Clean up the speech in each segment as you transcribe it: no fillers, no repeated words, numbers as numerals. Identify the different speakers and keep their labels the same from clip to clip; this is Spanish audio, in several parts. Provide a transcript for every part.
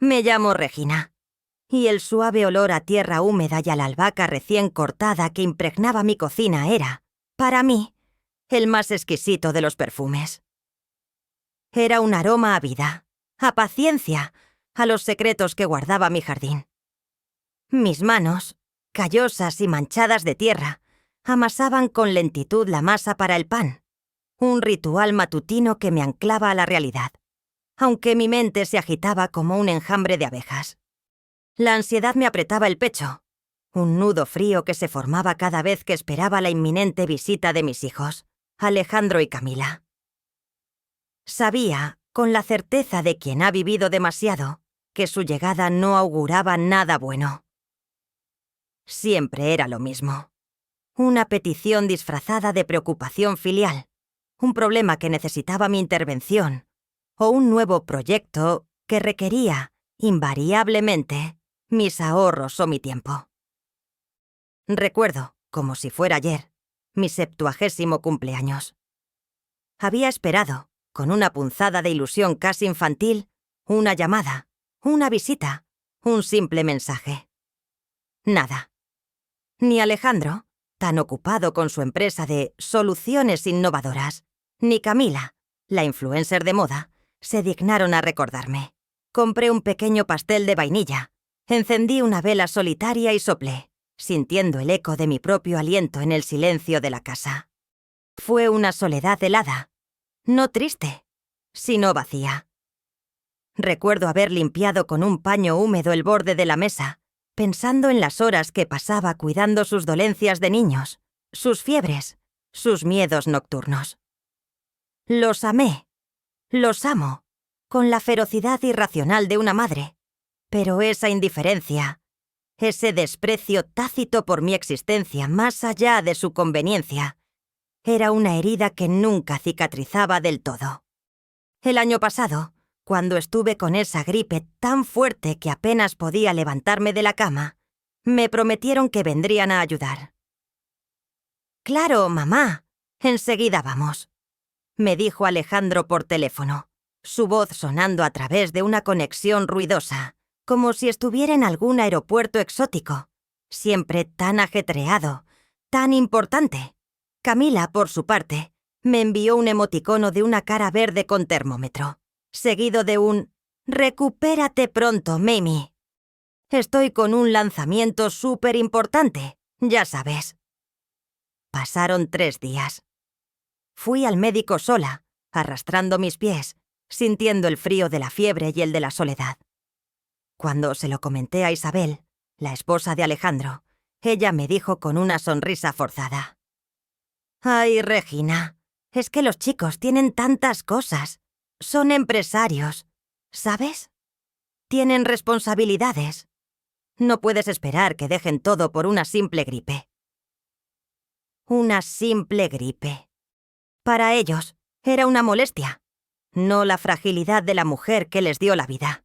Speaker 1: Me llamo Regina. Y el suave olor a tierra húmeda y a la albahaca recién cortada que impregnaba mi cocina era, para mí, el más exquisito de los perfumes. Era un aroma a vida, a paciencia, a los secretos que guardaba mi jardín. Mis manos, callosas y manchadas de tierra, amasaban con lentitud la masa para el pan, un ritual matutino que me anclaba a la realidad, aunque mi mente se agitaba como un enjambre de abejas. La ansiedad me apretaba el pecho, un nudo frío que se formaba cada vez que esperaba la inminente visita de mis hijos, Alejandro y Camila. Sabía, con la certeza de quien ha vivido demasiado, que su llegada no auguraba nada bueno. Siempre era lo mismo. Una petición disfrazada de preocupación filial, un problema que necesitaba mi intervención, o un nuevo proyecto que requería, invariablemente, mis ahorros o mi tiempo. Recuerdo, como si fuera ayer, mi 70º cumpleaños. Había esperado, con una punzada de ilusión casi infantil, una llamada, una visita, un simple mensaje. Nada. Ni Alejandro, tan ocupado con su empresa de soluciones innovadoras, ni Camila, la influencer de moda, se dignaron a recordarme. Compré un pequeño pastel de vainilla, encendí una vela solitaria y soplé, sintiendo el eco de mi propio aliento en el silencio de la casa. Fue una soledad helada, no triste, sino vacía. Recuerdo haber limpiado con un paño húmedo el borde de la mesa, pensando en las horas que pasaba cuidando sus dolencias de niños, sus fiebres, sus miedos nocturnos. Los amé, los amo, con la ferocidad irracional de una madre, pero esa indiferencia, ese desprecio tácito por mi existencia más allá de su conveniencia, era una herida que nunca cicatrizaba del todo. El año pasado, cuando estuve con esa gripe tan fuerte que apenas podía levantarme de la cama, me prometieron que vendrían a ayudar. «Claro, mamá, enseguida vamos», me dijo Alejandro por teléfono, su voz sonando a través de una conexión ruidosa, como si estuviera en algún aeropuerto exótico, siempre tan ajetreado, tan importante. Camila, por su parte, me envió un emoticono de una cara verde con termómetro, seguido de un «Recupérate pronto, Mamie. Estoy con un lanzamiento súper importante, ya sabes». Pasaron 3 días. Fui al médico sola, arrastrando mis pies, sintiendo el frío de la fiebre y el de la soledad. Cuando se lo comenté a Isabel, la esposa de Alejandro, ella me dijo con una sonrisa forzada: «Ay, Regina, es que los chicos tienen tantas cosas. Son empresarios, ¿sabes? Tienen responsabilidades. No puedes esperar que dejen todo por una simple gripe». Una simple gripe. Para ellos, era una molestia, no la fragilidad de la mujer que les dio la vida.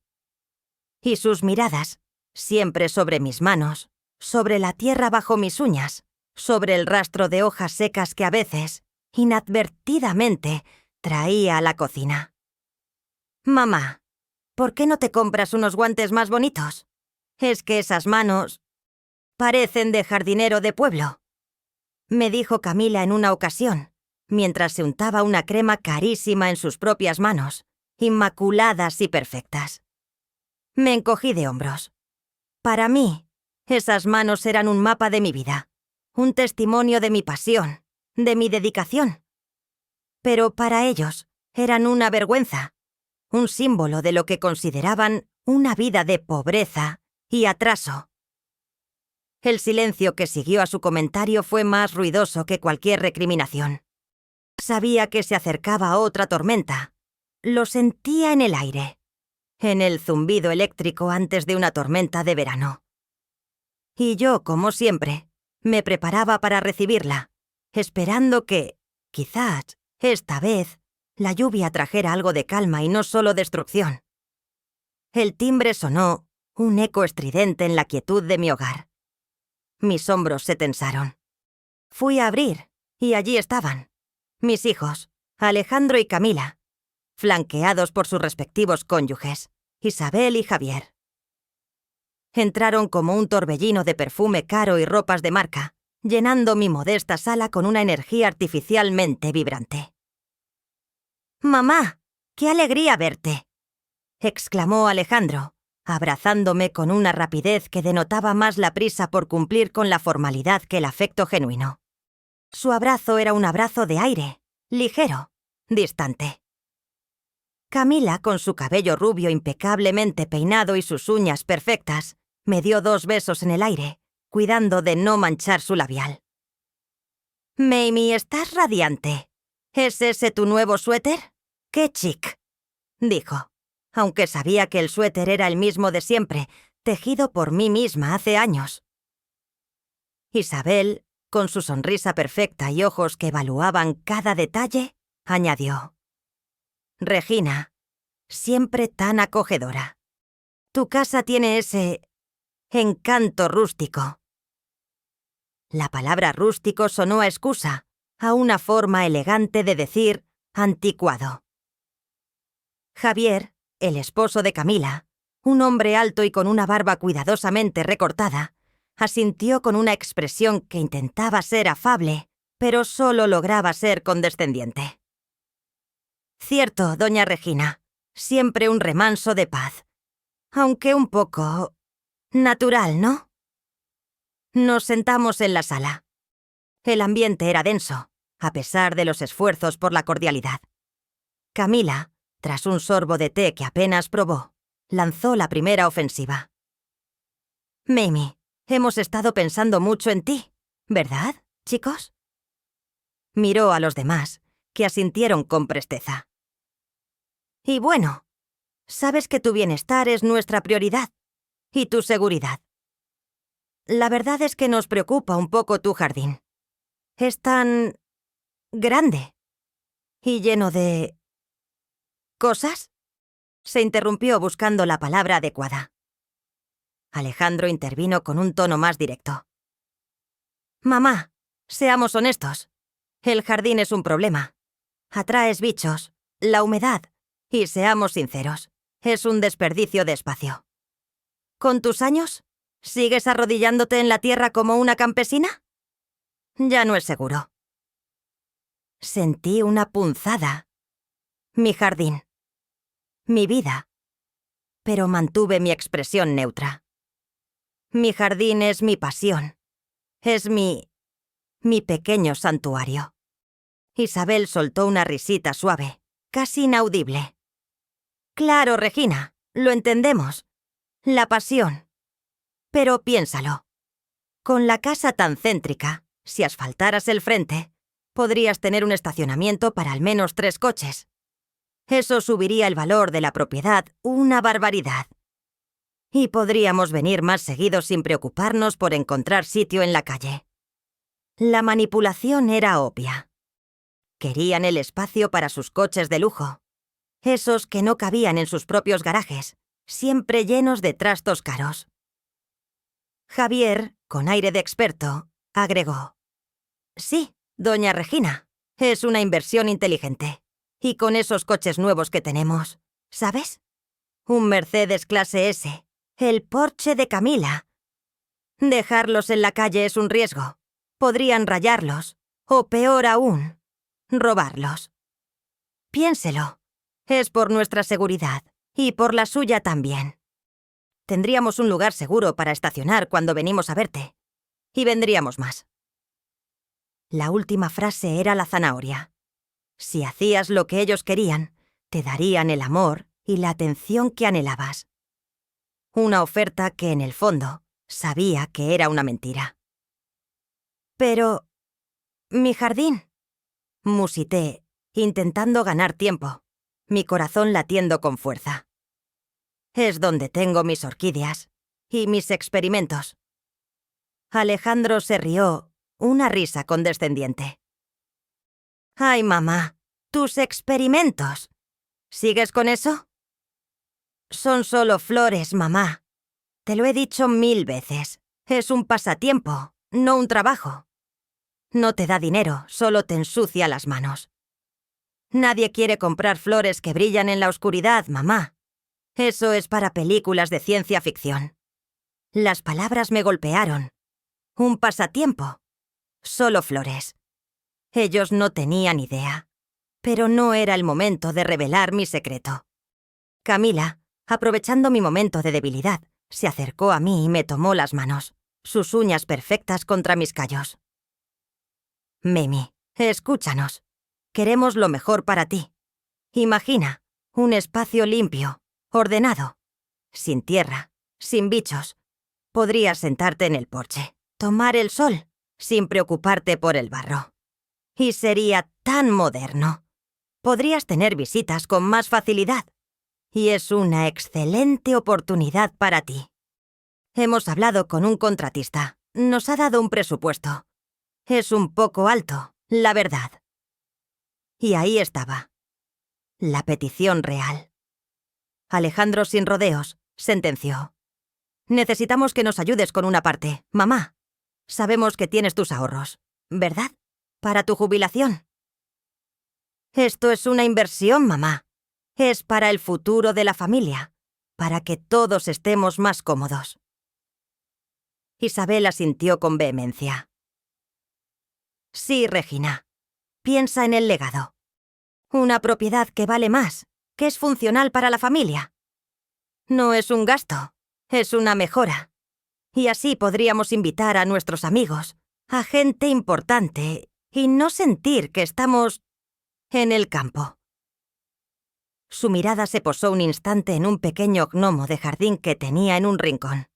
Speaker 1: Y sus miradas, siempre sobre mis manos, sobre la tierra bajo mis uñas, sobre el rastro de hojas secas que a veces, inadvertidamente, traía a la cocina. «Mamá, ¿por qué no te compras unos guantes más bonitos? Es que esas manos parecen de jardinero de pueblo», me dijo Camila en una ocasión, mientras se untaba una crema carísima en sus propias manos, inmaculadas y perfectas. Me encogí de hombros. Para mí, esas manos eran un mapa de mi vida, un testimonio de mi pasión, de mi dedicación. Pero para ellos eran una vergüenza, un símbolo de lo que consideraban una vida de pobreza y atraso. El silencio que siguió a su comentario fue más ruidoso que cualquier recriminación. Sabía que se acercaba otra tormenta. Lo sentía en el aire, en el zumbido eléctrico antes de una tormenta de verano. Y yo, como siempre, me preparaba para recibirla, esperando que, quizás, esta vez, la lluvia trajera algo de calma y no solo destrucción. El timbre sonó, un eco estridente en la quietud de mi hogar. Mis hombros se tensaron. Fui a abrir, y allí estaban, mis hijos, Alejandro y Camila, flanqueados por sus respectivos cónyuges, Isabel y Javier. Entraron como un torbellino de perfume caro y ropas de marca, llenando mi modesta sala con una energía artificialmente vibrante. «¡Mamá! ¡Qué alegría verte!», exclamó Alejandro, abrazándome con una rapidez que denotaba más la prisa por cumplir con la formalidad que el afecto genuino. Su abrazo era un abrazo de aire, ligero, distante. Camila, con su cabello rubio impecablemente peinado y sus uñas perfectas, me dio 2 besos en el aire, cuidando de no manchar su labial. «Mamie, estás radiante. ¿Es ese tu nuevo suéter? ¡Qué chic!», dijo, aunque sabía que el suéter era el mismo de siempre, tejido por mí misma hace años. Isabel, con su sonrisa perfecta y ojos que evaluaban cada detalle, añadió: «Regina, siempre tan acogedora. Tu casa tiene ese encanto rústico». La palabra rústico sonó a excusa, a una forma elegante de decir anticuado. Javier, el esposo de Camila, un hombre alto y con una barba cuidadosamente recortada, asintió con una expresión que intentaba ser afable, pero solo lograba ser condescendiente. «Cierto, doña Regina, siempre un remanso de paz. Aunque un poco natural, ¿no?». Nos sentamos en la sala. El ambiente era denso, a pesar de los esfuerzos por la cordialidad. Camila, tras un sorbo de té que apenas probó, lanzó la primera ofensiva. «Mamie, hemos estado pensando mucho en ti, ¿verdad, chicos?». Miró a los demás, que asintieron con presteza. «Y bueno, sabes que tu bienestar es nuestra prioridad, y tu seguridad. La verdad es que nos preocupa un poco tu jardín. Es tan grande y lleno de ¿cosas?», se interrumpió buscando la palabra adecuada. Alejandro intervino con un tono más directo. «Mamá, seamos honestos. El jardín es un problema. Atraes bichos, la humedad, y seamos sinceros, es un desperdicio de espacio. ¿Con tus años, sigues arrodillándote en la tierra como una campesina? Ya no es seguro». Sentí una punzada. Mi jardín. Mi vida. Pero mantuve mi expresión neutra. Mi jardín es mi pasión. Es mi pequeño santuario. Isabel soltó una risita suave, casi inaudible. «Claro, Regina, lo entendemos. La pasión. Pero piénsalo. Con la casa tan céntrica, si asfaltaras el frente, podrías tener un estacionamiento para al menos 3 coches. Eso subiría el valor de la propiedad una barbaridad. Y podríamos venir más seguido sin preocuparnos por encontrar sitio en la calle». La manipulación era obvia. Querían el espacio para sus coches de lujo, esos que no cabían en sus propios garajes, siempre llenos de trastos caros. Javier, con aire de experto, agregó: «Sí, doña Regina, es una inversión inteligente. Y con esos coches nuevos que tenemos, ¿sabes? Un Mercedes clase S, el Porsche de Camila. Dejarlos en la calle es un riesgo. Podrían rayarlos, o peor aún, robarlos. Piénselo. Es por nuestra seguridad, y por la suya también. Tendríamos un lugar seguro para estacionar cuando venimos a verte. Y vendríamos más». La última frase era la zanahoria. Si hacías lo que ellos querían, te darían el amor y la atención que anhelabas. Una oferta que, en el fondo, sabía que era una mentira. «Pero mi jardín», musité, intentando ganar tiempo, mi corazón latiendo con fuerza. «Es donde tengo mis orquídeas y mis experimentos». Alejandro se rió, una risa condescendiente. «Ay, mamá, tus experimentos. ¿Sigues con eso?». «Son solo flores, mamá. Te lo he dicho 1000 veces. Es un pasatiempo, no un trabajo. No te da dinero, solo te ensucia las manos. Nadie quiere comprar flores que brillan en la oscuridad, mamá. Eso es para películas de ciencia ficción. Las palabras me golpearon. Un pasatiempo. Solo flores. Ellos no tenían idea. Pero no era el momento de revelar mi secreto. Camila, aprovechando mi momento de debilidad, se acercó a mí y me tomó las manos, sus uñas perfectas contra mis callos. Mimi, escúchanos. Queremos lo mejor para ti. Imagina un espacio limpio, ordenado, sin tierra, sin bichos. Podrías sentarte en el porche, tomar el sol, sin preocuparte por el barro. Y sería tan moderno. Podrías tener visitas con más facilidad. Y es una excelente oportunidad para ti. Hemos hablado con un contratista. Nos ha dado un presupuesto. Es un poco alto, la verdad. Y ahí estaba. La petición real. Alejandro sin rodeos sentenció. Necesitamos que nos ayudes con una parte, mamá. Sabemos que tienes tus ahorros, ¿verdad? Para tu jubilación. Esto es una inversión, mamá. Es para el futuro de la familia, para que todos estemos más cómodos. Isabel asintió con vehemencia. Sí, Regina. Piensa en el legado. Una propiedad que vale más, que es funcional para la familia. No es un gasto, es una mejora. Y así podríamos invitar a nuestros amigos, a gente importante, y no sentir que estamos en el campo. Su mirada se posó un instante en un pequeño gnomo de jardín que tenía en un rincón.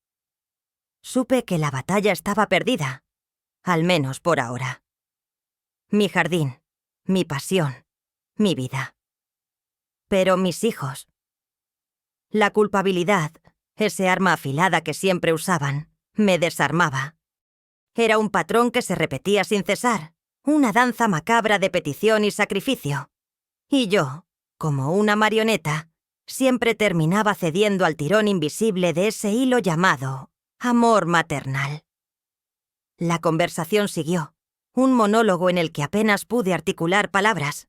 Speaker 1: Supe que la batalla estaba perdida, al menos por ahora. Mi jardín, mi pasión, mi vida. Pero mis hijos. La culpabilidad, ese arma afilada que siempre usaban, me desarmaba. Era un patrón que se repetía sin cesar, una danza macabra de petición y sacrificio. Y yo, como una marioneta, siempre terminaba cediendo al tirón invisible de ese hilo llamado amor maternal. La conversación siguió, un monólogo en el que apenas pude articular palabras.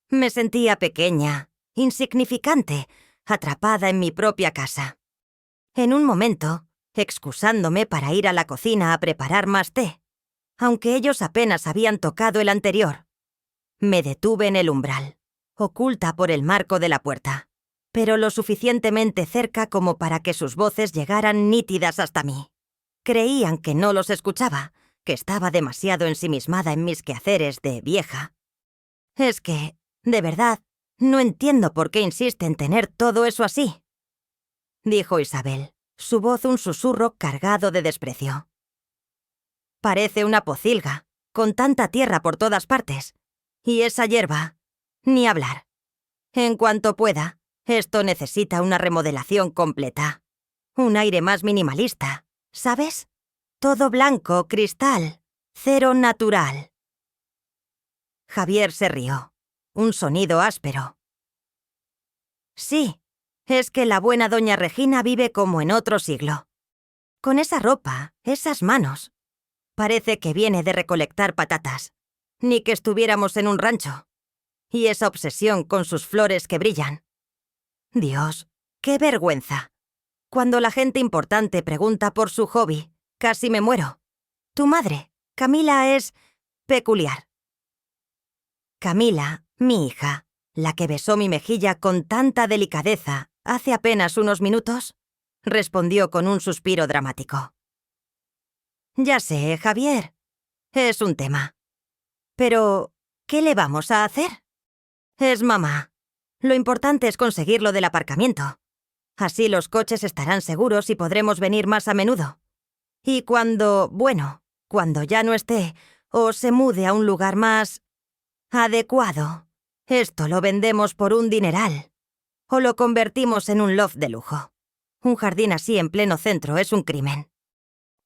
Speaker 1: Me sentía pequeña, insignificante, atrapada en mi propia casa. En un momento, excusándome para ir a la cocina a preparar más té, aunque ellos apenas habían tocado el anterior, me detuve en el umbral, oculta por el marco de la puerta, pero lo suficientemente cerca como para que sus voces llegaran nítidas hasta mí. Creían que no los escuchaba, que estaba demasiado ensimismada en mis quehaceres de vieja. Es que, de verdad, no entiendo por qué insiste en tener todo eso así, dijo Isabel, su voz un susurro cargado de desprecio. Parece una pocilga, con tanta tierra por todas partes. Y esa hierba, ni hablar. En cuanto pueda, esto necesita una remodelación completa. Un aire más minimalista, ¿sabes? Todo blanco, cristal, cero natural. Javier se rió. Un sonido áspero. Sí, es que la buena doña Regina vive como en otro siglo. Con esa ropa, esas manos. Parece que viene de recolectar patatas. Ni que estuviéramos en un rancho. Y esa obsesión con sus flores que brillan. Dios, qué vergüenza. Cuando la gente importante pregunta por su hobby, casi me muero. Tu madre, Camila, es peculiar. Camila, mi hija, la que besó mi mejilla con tanta delicadeza hace apenas unos minutos, respondió con un suspiro dramático. Ya sé, Javier, es un tema. Pero, ¿qué le vamos a hacer? Es mamá. Lo importante es conseguir lo del aparcamiento. Así los coches estarán seguros y podremos venir más a menudo. Y cuando ya no esté o se mude a un lugar más adecuado, esto lo vendemos por un dineral. O lo convertimos en un loft de lujo. Un jardín así en pleno centro es un crimen.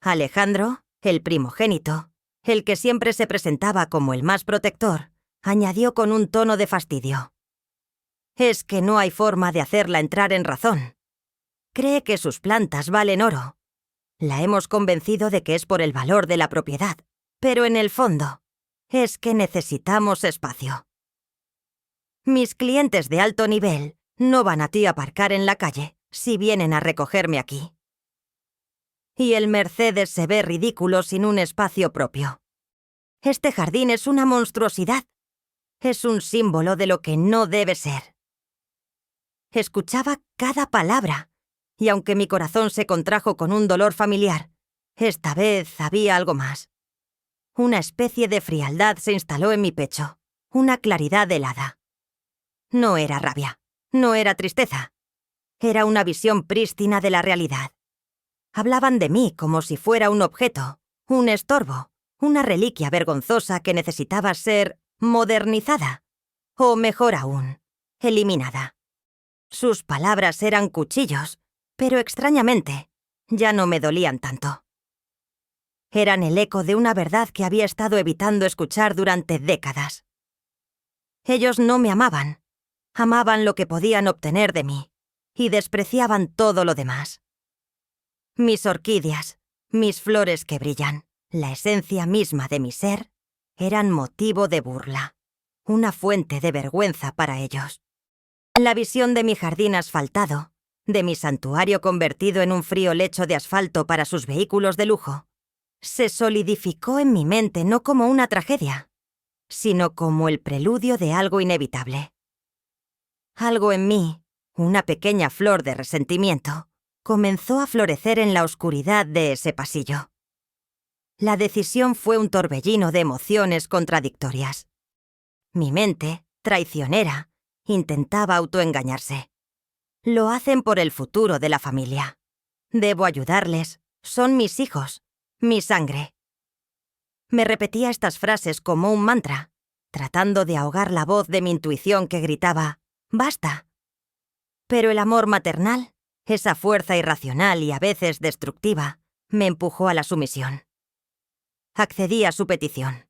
Speaker 1: Alejandro, el primogénito, el que siempre se presentaba como el más protector, añadió con un tono de fastidio. Es que no hay forma de hacerla entrar en razón. Cree que sus plantas valen oro. La hemos convencido de que es por el valor de la propiedad, pero en el fondo, es que necesitamos espacio. Mis clientes de alto nivel No van a ti a aparcar en la calle si vienen a recogerme aquí. Y el Mercedes se ve ridículo sin un espacio propio. Este jardín es una monstruosidad. Es un símbolo de lo que no debe ser. Escuchaba cada palabra, y aunque mi corazón se contrajo con un dolor familiar, esta vez había algo más. Una especie de frialdad se instaló en mi pecho, una claridad helada. No era rabia, no era tristeza. Era una visión prístina de la realidad. Hablaban de mí como si fuera un objeto, un estorbo, una reliquia vergonzosa que necesitaba ser modernizada, o mejor aún, eliminada. Sus palabras eran cuchillos, pero extrañamente, ya no me dolían tanto. Eran el eco de una verdad que había estado evitando escuchar durante décadas. Ellos no me amaban. Amaban lo que podían obtener de mí, y despreciaban todo lo demás. Mis orquídeas, mis flores que brillan, la esencia misma de mi ser, eran motivo de burla, una fuente de vergüenza para ellos. La visión de mi jardín asfaltado, de mi santuario convertido en un frío lecho de asfalto para sus vehículos de lujo, se solidificó en mi mente no como una tragedia, sino como el preludio de algo inevitable. Algo en mí, una pequeña flor de resentimiento, comenzó a florecer en la oscuridad de ese pasillo. La decisión fue un torbellino de emociones contradictorias. Mi mente, traicionera, intentaba autoengañarse. Lo hacen por el futuro de la familia. Debo ayudarles. Son mis hijos, mi sangre. Me repetía estas frases como un mantra, tratando de ahogar la voz de mi intuición que gritaba, ¡basta! Pero el amor maternal, esa fuerza irracional y a veces destructiva, me empujó a la sumisión. Accedí a su petición.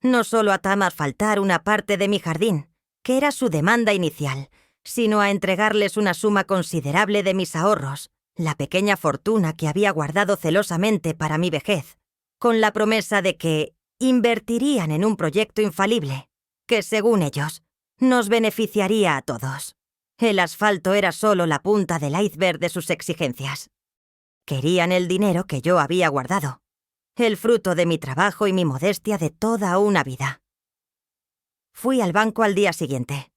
Speaker 1: No solo a asfaltar una parte de mi jardín, que era su demanda inicial, sino a entregarles una suma considerable de mis ahorros, la pequeña fortuna que había guardado celosamente para mi vejez, con la promesa de que invertirían en un proyecto infalible, que, según ellos, nos beneficiaría a todos. El asfalto era solo la punta del iceberg de sus exigencias. Querían el dinero que yo había guardado, el fruto de mi trabajo y mi modestia de toda una vida. Fui al banco al día siguiente,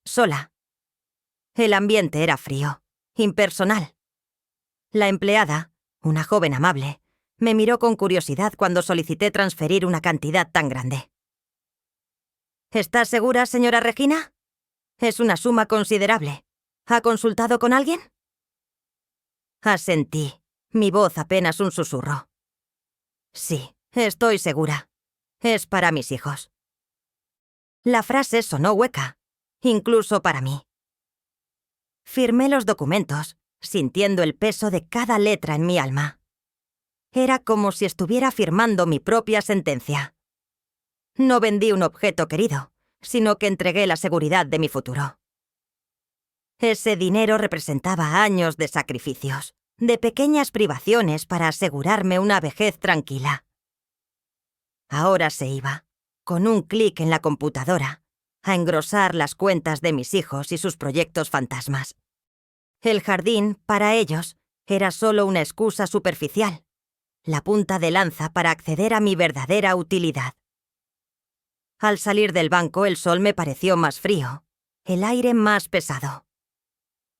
Speaker 1: sola. El ambiente era frío, impersonal. La empleada, una joven amable, me miró con curiosidad cuando solicité transferir una cantidad tan grande. ¿Está segura, señora Regina? Es una suma considerable. ¿Ha consultado con alguien? Asentí, mi voz apenas un susurro. Sí, estoy segura. Es para mis hijos. La frase sonó hueca, incluso para mí. Firmé los documentos, sintiendo el peso de cada letra en mi alma. Era como si estuviera firmando mi propia sentencia. No vendí un objeto querido, sino que entregué la seguridad de mi futuro. Ese dinero representaba años de sacrificios, de pequeñas privaciones para asegurarme una vejez tranquila. Ahora se iba, con un clic en la computadora, a engrosar las cuentas de mis hijos y sus proyectos fantasmas. El jardín, para ellos, era solo una excusa superficial, la punta de lanza para acceder a mi verdadera utilidad. Al salir del banco, el sol me pareció más frío, el aire más pesado.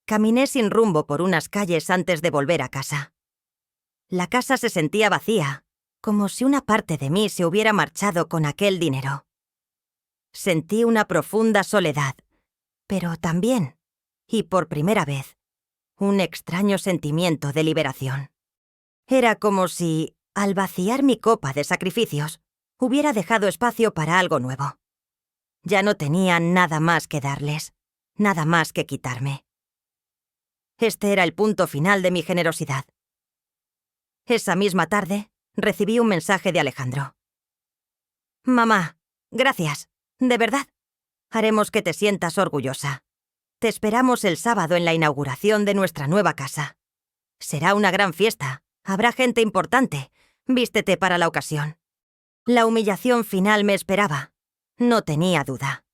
Speaker 1: Caminé sin rumbo por unas calles antes de volver a casa. La casa se sentía vacía, como si una parte de mí se hubiera marchado con aquel dinero. Sentí una profunda soledad, pero también, y por primera vez, un extraño sentimiento de liberación. Era como si, al vaciar mi copa de sacrificios, hubiera dejado espacio para algo nuevo. Ya no tenía nada más que darles, nada más que quitarme. Este era el punto final de mi generosidad. Esa misma tarde, recibí un mensaje de Alejandro. «Mamá, gracias, de verdad. Haremos que te sientas orgullosa. Te esperamos el sábado en la inauguración de nuestra nueva casa. Será una gran fiesta, habrá gente importante. Vístete para la ocasión». La humillación final me esperaba, no tenía duda.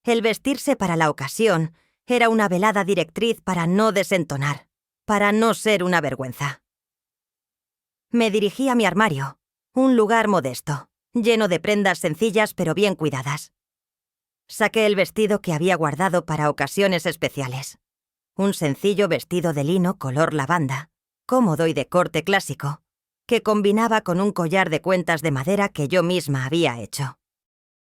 Speaker 1: El vestirse para la ocasión Era una velada directriz para no desentonar, para no ser una vergüenza. Me dirigí a mi armario, un lugar modesto, lleno de prendas sencillas pero bien cuidadas. Saqué el vestido que había guardado para ocasiones especiales. Un sencillo vestido de lino color lavanda, cómodo y de corte clásico, que combinaba con un collar de cuentas de madera que yo misma había hecho.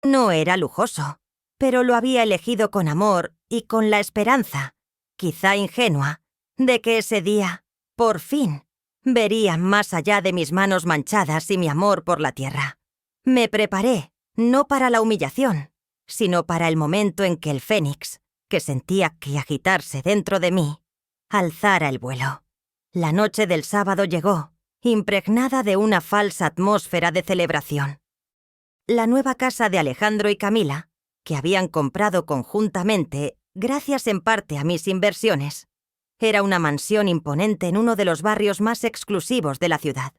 Speaker 1: No era lujoso, pero lo había elegido con amor y con la esperanza, quizá ingenua, de que ese día, por fin, vería más allá de mis manos manchadas y mi amor por la tierra. Me preparé, no para la humillación, sino para el momento en que el fénix, que sentía que agitarse dentro de mí, alzara el vuelo. La noche del sábado llegó, impregnada de una falsa atmósfera de celebración. La nueva casa de Alejandro y Camila, que habían comprado conjuntamente, gracias en parte a mis inversiones, era una mansión imponente en uno de los barrios más exclusivos de la ciudad.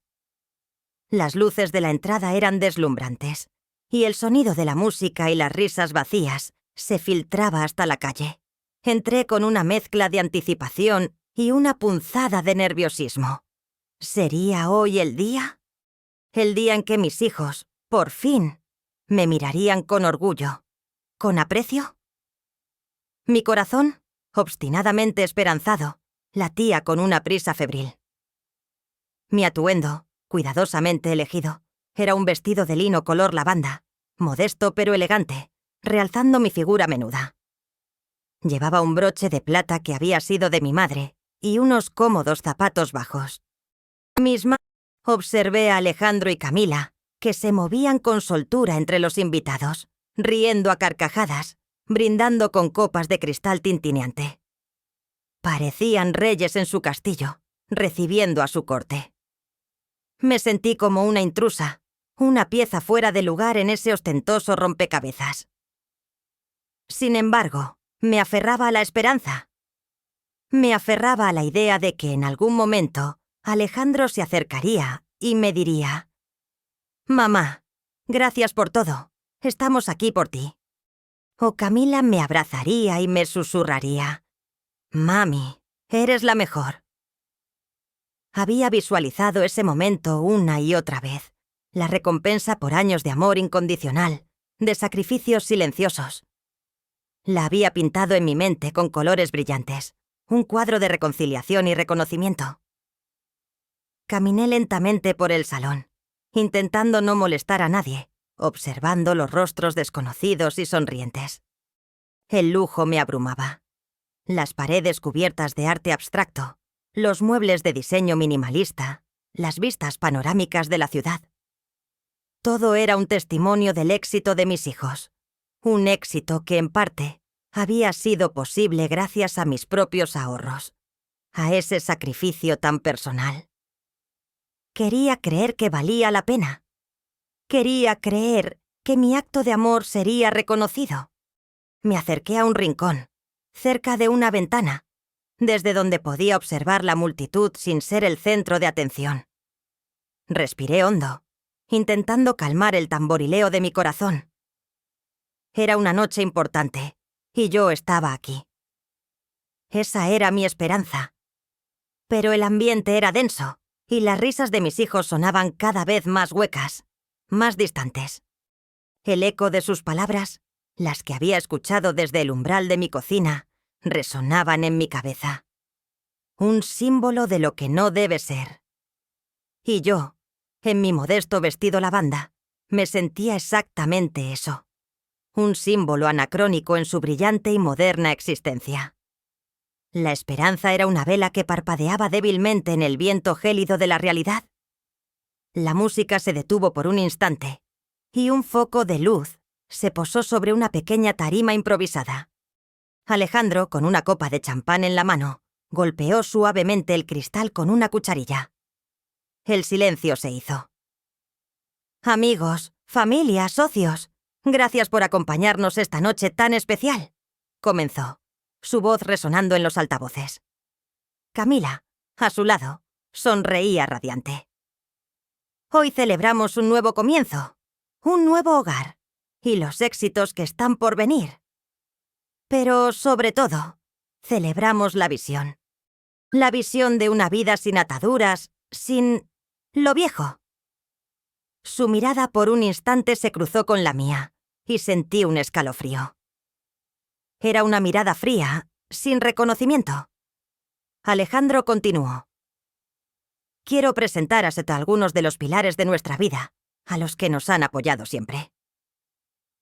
Speaker 1: Las luces de la entrada eran deslumbrantes, y el sonido de la música y las risas vacías se filtraba hasta la calle. Entré con una mezcla de anticipación y una punzada de nerviosismo. ¿Sería hoy el día? El día en que mis hijos, por fin, me mirarían con orgullo, con aprecio. Mi corazón, obstinadamente esperanzado, latía con una prisa febril. Mi atuendo, cuidadosamente elegido, era un vestido de lino color lavanda, modesto pero elegante, realzando mi figura menuda. Llevaba un broche de plata que había sido de mi madre y unos cómodos zapatos bajos. Observé a Alejandro y Camila, que se movían con soltura entre los invitados, riendo a carcajadas, brindando con copas de cristal tintineante. Parecían reyes en su castillo, recibiendo a su corte. Me sentí como una intrusa, una pieza fuera de lugar en ese ostentoso rompecabezas. Sin embargo, me aferraba a la esperanza. Me aferraba a la idea de que en algún momento Alejandro se acercaría y me diría: «Mamá, gracias por todo. Estamos aquí por ti». O Camila me abrazaría y me susurraría: «Mami, eres la mejor». Había visualizado ese momento una y otra vez, la recompensa por años de amor incondicional, de sacrificios silenciosos. La había pintado en mi mente con colores brillantes, un cuadro de reconciliación y reconocimiento. Caminé lentamente por el salón, intentando no molestar a nadie, observando los rostros desconocidos y sonrientes. El lujo me abrumaba. Las paredes cubiertas de arte abstracto, los muebles de diseño minimalista, las vistas panorámicas de la ciudad. Todo era un testimonio del éxito de mis hijos. Un éxito que, en parte, había sido posible gracias a mis propios ahorros, a ese sacrificio tan personal. Quería creer que valía la pena. Quería creer que mi acto de amor sería reconocido. Me acerqué a un rincón, cerca de una ventana, desde donde podía observar la multitud sin ser el centro de atención. Respiré hondo, intentando calmar el tamborileo de mi corazón. Era una noche importante, y yo estaba aquí. Esa era mi esperanza. Pero el ambiente era denso, y las risas de mis hijos sonaban cada vez más huecas, más distantes. El eco de sus palabras, las que había escuchado desde el umbral de mi cocina, resonaban en mi cabeza. Un símbolo de lo que no debe ser. Y yo, en mi modesto vestido lavanda, me sentía exactamente eso. Un símbolo anacrónico en su brillante y moderna existencia. La esperanza era una vela que parpadeaba débilmente en el viento gélido de la realidad. La música se detuvo por un instante, y un foco de luz se posó sobre una pequeña tarima improvisada. Alejandro, con una copa de champán en la mano, golpeó suavemente el cristal con una cucharilla. El silencio se hizo. «Amigos, familia, socios, gracias por acompañarnos esta noche tan especial», comenzó, su voz resonando en los altavoces. Camila, a su lado, sonreía radiante. «Hoy celebramos un nuevo comienzo, un nuevo hogar, y los éxitos que están por venir. Pero, sobre todo, Celebramos la visión. La visión de una vida sin ataduras, sin lo viejo. Su mirada por un instante se cruzó con la mía y sentí un escalofrío. Era una mirada fría, sin reconocimiento. Alejandro continuó. Quiero presentaros a algunos de los pilares de nuestra vida, a los que nos han apoyado siempre.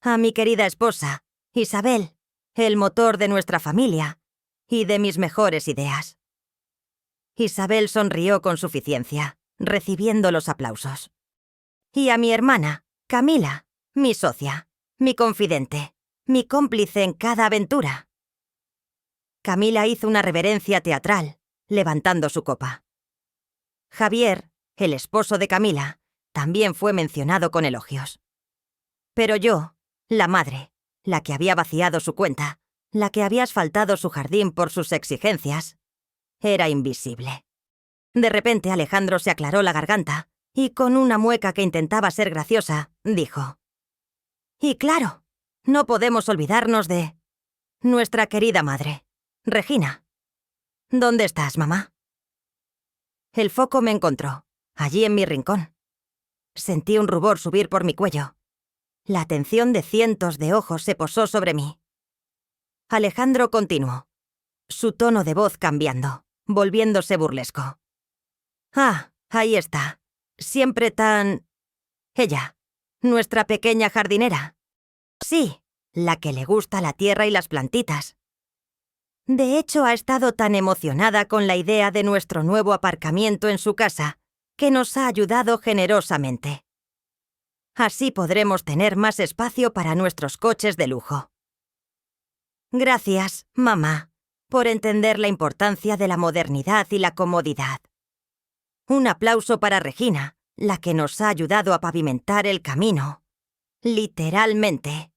Speaker 1: A mi querida esposa, Isabel, el motor de nuestra familia y de mis mejores ideas. Isabel sonrió con suficiencia, recibiendo los aplausos. Y a mi hermana, Camila, mi socia, mi confidente, mi cómplice en cada aventura. Camila hizo una reverencia teatral, levantando su copa. Javier, el esposo de Camila, también fue mencionado con elogios. Pero yo, la madre, la que había vaciado su cuenta, la que había asfaltado su jardín por sus exigencias, era invisible. De repente Alejandro se aclaró la garganta y con una mueca que intentaba ser graciosa, dijo: «Y claro, no podemos olvidarnos de nuestra querida madre, Regina. ¿Dónde estás, mamá?» El foco me encontró, allí en mi rincón. Sentí un rubor subir por mi cuello. La atención de cientos de ojos se posó sobre mí. Alejandro continuó, su tono de voz cambiando, volviéndose burlesco. «Ah, ahí está. Siempre tan... ella, nuestra pequeña jardinera. Sí, la que le gusta la tierra y las plantitas. De hecho, ha estado tan emocionada con la idea de nuestro nuevo aparcamiento en su casa, que nos ha ayudado generosamente. Así podremos tener más espacio para nuestros coches de lujo. Gracias, mamá, por entender la importancia de la modernidad y la comodidad. Un aplauso para Regina, la que nos ha ayudado a pavimentar el camino. Literalmente».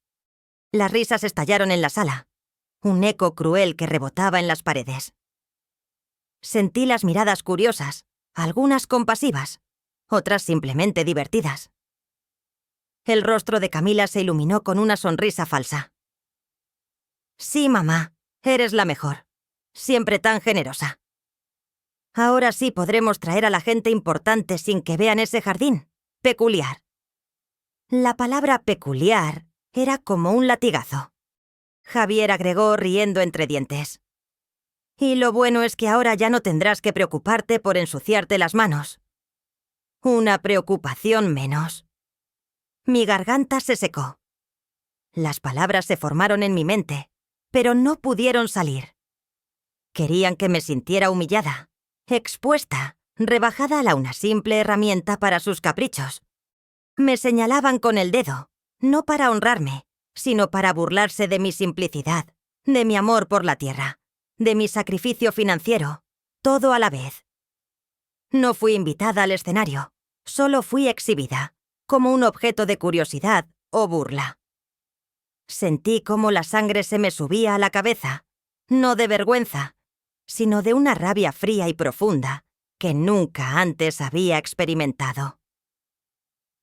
Speaker 1: Las risas estallaron en la sala, un eco cruel que rebotaba en las paredes. Sentí las miradas curiosas, algunas compasivas, otras simplemente divertidas. El rostro de Camila se iluminó con una sonrisa falsa. «Sí, mamá, eres la mejor. Siempre tan generosa. Ahora sí podremos traer a la gente importante sin que vean ese jardín. Peculiar». La palabra peculiar era como un latigazo. Javier agregó riendo entre dientes. «Y lo bueno es que ahora ya no tendrás que preocuparte por ensuciarte las manos. Una preocupación menos». Mi garganta se secó. Las palabras se formaron en mi mente, pero no pudieron salir. Querían que me sintiera humillada, expuesta, rebajada a una simple herramienta para sus caprichos. Me señalaban con el dedo, no para honrarme, sino para burlarse de mi simplicidad, de mi amor por la tierra, de mi sacrificio financiero, todo a la vez. No fui invitada al escenario, solo fui exhibida, como un objeto de curiosidad o burla. Sentí cómo la sangre se me subía a la cabeza, no de vergüenza, sino de una rabia fría y profunda que nunca antes había experimentado.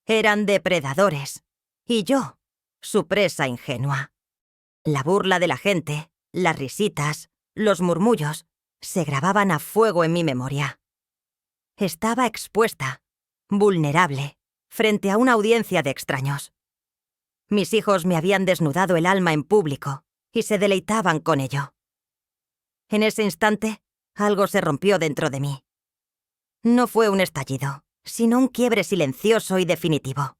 Speaker 1: Eran depredadores, y yo, su presa ingenua. La burla de la gente, las risitas, los murmullos, se grababan a fuego en mi memoria. Estaba expuesta, vulnerable, frente a una audiencia de extraños. Mis hijos me habían desnudado el alma en público y se deleitaban con ello. En ese instante, algo se rompió dentro de mí. No fue un estallido, sino un quiebre silencioso y definitivo.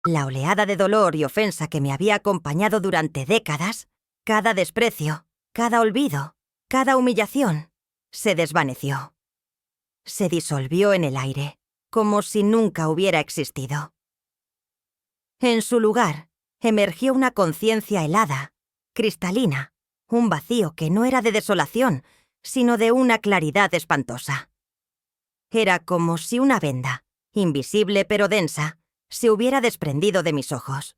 Speaker 1: La oleada de dolor y ofensa que me había acompañado durante décadas, cada desprecio, cada olvido, cada humillación, se desvaneció. Se disolvió en el aire, como si nunca hubiera existido. En su lugar, emergió una conciencia helada, cristalina, un vacío que no era de desolación, sino de una claridad espantosa. Era como si una venda, invisible pero densa, se hubiera desprendido de mis ojos.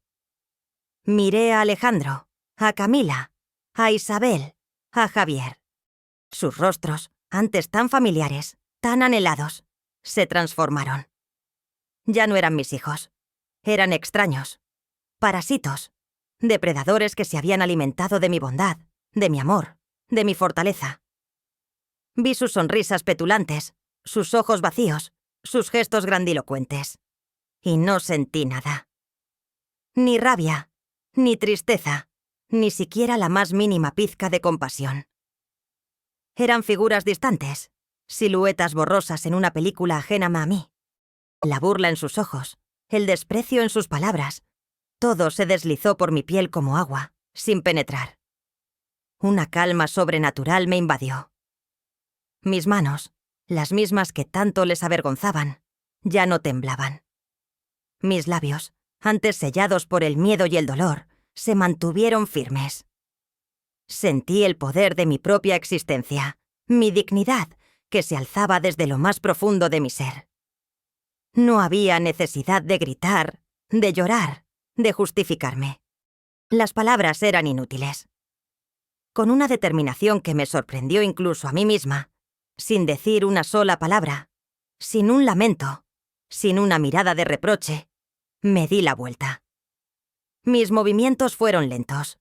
Speaker 1: Miré a Alejandro, a Camila, a Isabel, a Javier. Sus rostros, antes tan familiares, tan anhelados, se transformaron. Ya no eran mis hijos. Eran extraños, parásitos, depredadores que se habían alimentado de mi bondad, de mi amor, de mi fortaleza. Vi sus sonrisas petulantes, sus ojos vacíos, sus gestos grandilocuentes. Y no sentí nada. Ni rabia, ni tristeza, ni siquiera la más mínima pizca de compasión. Eran figuras distantes, siluetas borrosas en una película ajena a mí. La burla en sus ojos, el desprecio en sus palabras, todo se deslizó por mi piel como agua, sin penetrar. Una calma sobrenatural me invadió. Mis manos, las mismas que tanto les avergonzaban, ya no temblaban. Mis labios, antes sellados por el miedo y el dolor, se mantuvieron firmes. Sentí el poder de mi propia existencia, mi dignidad, que se alzaba desde lo más profundo de mi ser. No había necesidad de gritar, de llorar, de justificarme. Las palabras eran inútiles. Con una determinación que me sorprendió incluso a mí misma, sin decir una sola palabra, sin un lamento, sin una mirada de reproche, me di la vuelta. Mis movimientos fueron lentos,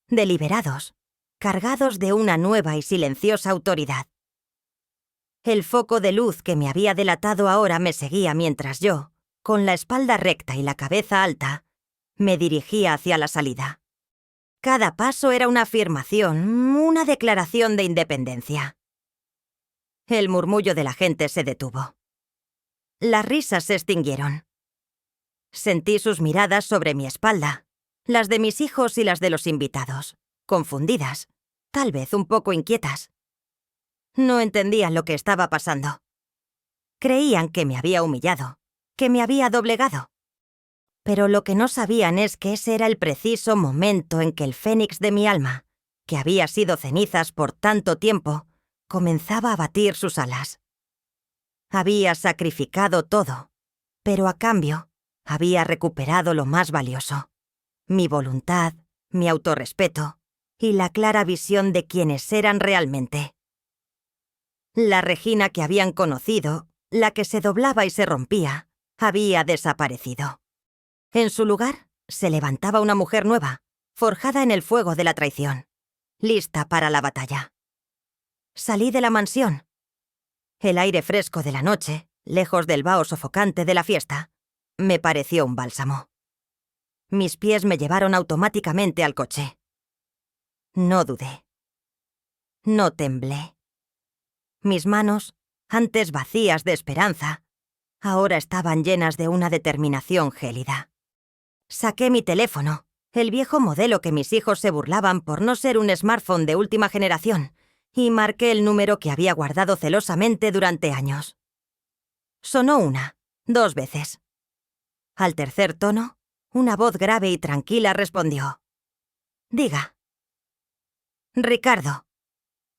Speaker 1: deliberados, cargados de una nueva y silenciosa autoridad. El foco de luz que me había delatado ahora me seguía mientras yo, con la espalda recta y la cabeza alta, me dirigía hacia la salida. Cada paso era una afirmación, una declaración de independencia. El murmullo de la gente se detuvo. Las risas se extinguieron. Sentí sus miradas sobre mi espalda, las de mis hijos y las de los invitados, confundidas, tal vez un poco inquietas. No entendían lo que estaba pasando. Creían que me había humillado, que me había doblegado. Pero lo que no sabían es que ese era el preciso momento en que el fénix de mi alma, que había sido cenizas por tanto tiempo, comenzaba a batir sus alas. Había sacrificado todo, pero a cambio había recuperado lo más valioso: mi voluntad, mi autorrespeto y la clara visión de quiénes eran realmente. La Regina que habían conocido, la que se doblaba y se rompía, había desaparecido. En su lugar se levantaba una mujer nueva, forjada en el fuego de la traición, lista para la batalla. Salí de la mansión. El aire fresco de la noche, lejos del vaho sofocante de la fiesta, me pareció un bálsamo. Mis pies me llevaron automáticamente al coche. No dudé. No temblé. Mis manos, antes vacías de esperanza, ahora estaban llenas de una determinación gélida. Saqué mi teléfono, el viejo modelo que mis hijos se burlaban por no ser un smartphone de última generación, y marqué el número que había guardado celosamente durante años. Sonó 1, 2 veces. Al tercer tono, una voz grave y tranquila respondió. «Diga». «Ricardo»,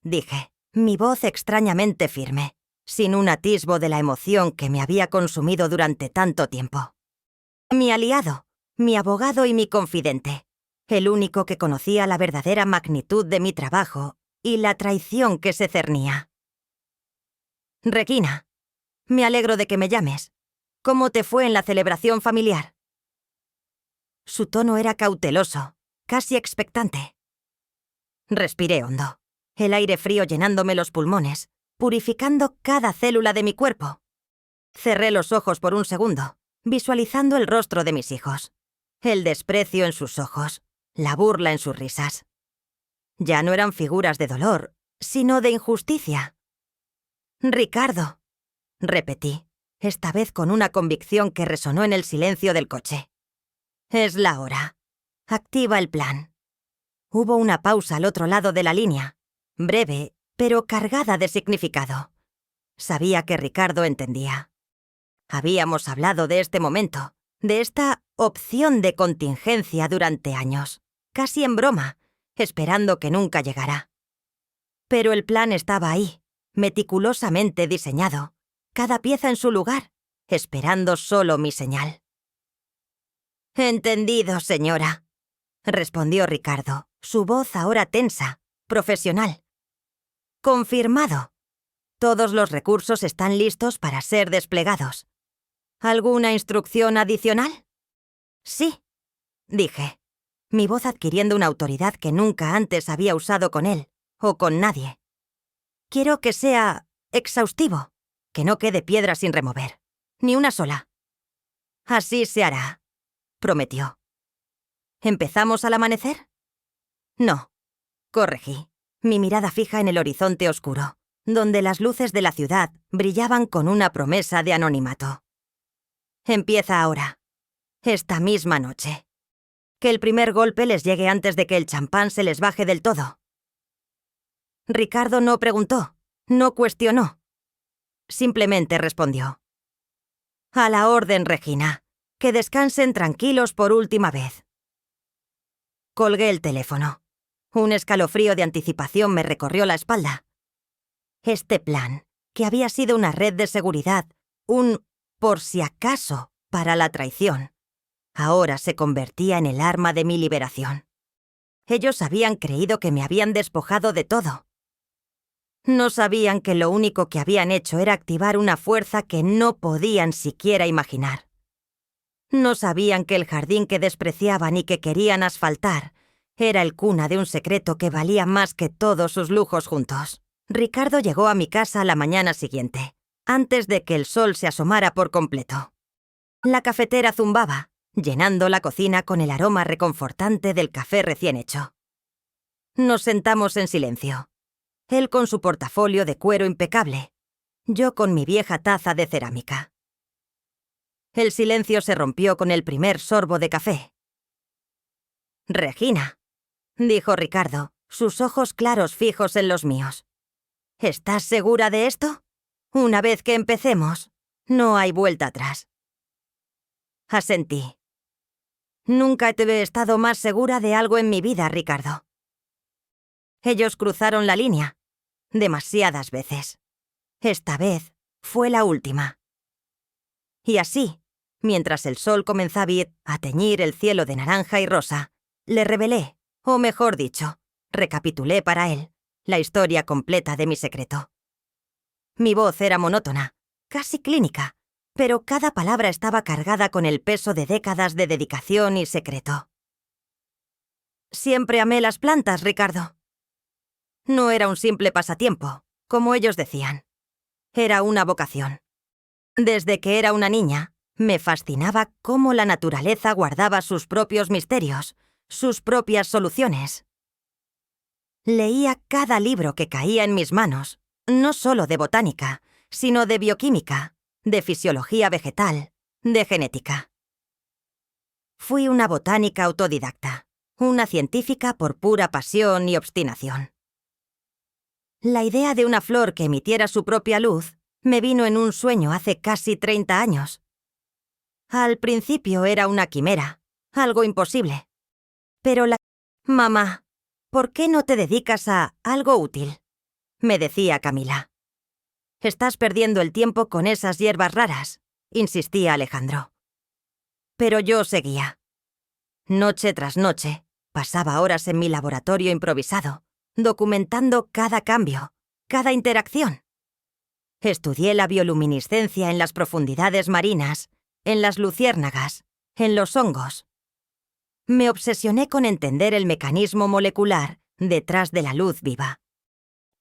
Speaker 1: dije, mi voz extrañamente firme, sin un atisbo de la emoción que me había consumido durante tanto tiempo. Mi aliado, mi abogado y mi confidente, el único que conocía la verdadera magnitud de mi trabajo y la traición que se cernía. «Regina, me alegro de que me llames. ¿Cómo te fue en la celebración familiar?» Su tono era cauteloso, casi expectante. Respiré hondo, el aire frío llenándome los pulmones, purificando cada célula de mi cuerpo. Cerré los ojos por un segundo, visualizando el rostro de mis hijos, el desprecio en sus ojos, la burla en sus risas. Ya no eran figuras de dolor, sino de injusticia. «Ricardo», repetí, esta vez con una convicción que resonó en el silencio del coche. «Es la hora. Activa el plan». Hubo una pausa al otro lado de la línea, breve, pero cargada de significado. Sabía que Ricardo entendía. Habíamos hablado de este momento, de esta opción de contingencia durante años, casi en broma, esperando que nunca llegara. Pero el plan estaba ahí, meticulosamente diseñado, cada pieza en su lugar, esperando solo mi señal. «Entendido, señora», respondió Ricardo, su voz ahora tensa, profesional. «Confirmado. Todos los recursos están listos para ser desplegados. ¿Alguna instrucción adicional?» «Sí», dije, mi voz adquiriendo una autoridad que nunca antes había usado con él, o con nadie. Quiero que sea exhaustivo, que no quede piedra sin remover, ni una sola. Así se hará, prometió. ¿Empezamos al amanecer? No, corregí, mi mirada fija en el horizonte oscuro, donde las luces de la ciudad brillaban con una promesa de anonimato. Empieza ahora, esta misma noche. Que el primer golpe les llegue antes de que el champán se les baje del todo. Ricardo no preguntó, no cuestionó. Simplemente respondió. A la orden, Regina. Que descansen tranquilos por última vez. Colgué el teléfono. Un escalofrío de anticipación me recorrió la espalda. Este plan, que había sido una red de seguridad, un por si acaso para la traición, ahora se convertía en el arma de mi liberación. Ellos habían creído que me habían despojado de todo. No sabían que lo único que habían hecho era activar una fuerza que no podían siquiera imaginar. No sabían que el jardín que despreciaban y que querían asfaltar era el cuna de un secreto que valía más que todos sus lujos juntos. Ricardo llegó a mi casa la mañana siguiente, antes de que el sol se asomara por completo. La cafetera zumbaba, llenando la cocina con el aroma reconfortante del café recién hecho. Nos sentamos en silencio. Él con su portafolio de cuero impecable, yo con mi vieja taza de cerámica. El silencio se rompió con el primer sorbo de café. «Regina», dijo Ricardo, sus ojos claros fijos en los míos. «¿Estás segura de esto? Una vez que empecemos, no hay vuelta atrás». Asentí. Nunca he estado más segura de algo en mi vida, Ricardo. Ellos cruzaron la línea, demasiadas veces. Esta vez fue la última. Y así, mientras el sol comenzaba a teñir el cielo de naranja y rosa, le revelé, o mejor dicho, recapitulé para él, la historia completa de mi secreto. Mi voz era monótona, casi clínica, pero cada palabra estaba cargada con el peso de décadas de dedicación y secreto. Siempre amé las plantas, Ricardo. No era un simple pasatiempo, como ellos decían. Era una vocación. Desde que era una niña, me fascinaba cómo la naturaleza guardaba sus propios misterios, sus propias soluciones. Leía cada libro que caía en mis manos, no solo de botánica, sino de bioquímica, de fisiología vegetal, de genética. Fui una botánica autodidacta, una científica por pura pasión y obstinación. La idea de una flor que emitiera su propia luz me vino en un sueño hace casi 30 años. Al principio era una quimera, algo imposible. Pero «Mamá, ¿por qué no te dedicas a algo útil?», me decía Camila. «Estás perdiendo el tiempo con esas hierbas raras», insistía Alejandro. Pero yo seguía. Noche tras noche, pasaba horas en mi laboratorio improvisado, documentando cada cambio, cada interacción. Estudié la bioluminiscencia en las profundidades marinas, en las luciérnagas, en los hongos. Me obsesioné con entender el mecanismo molecular detrás de la luz viva.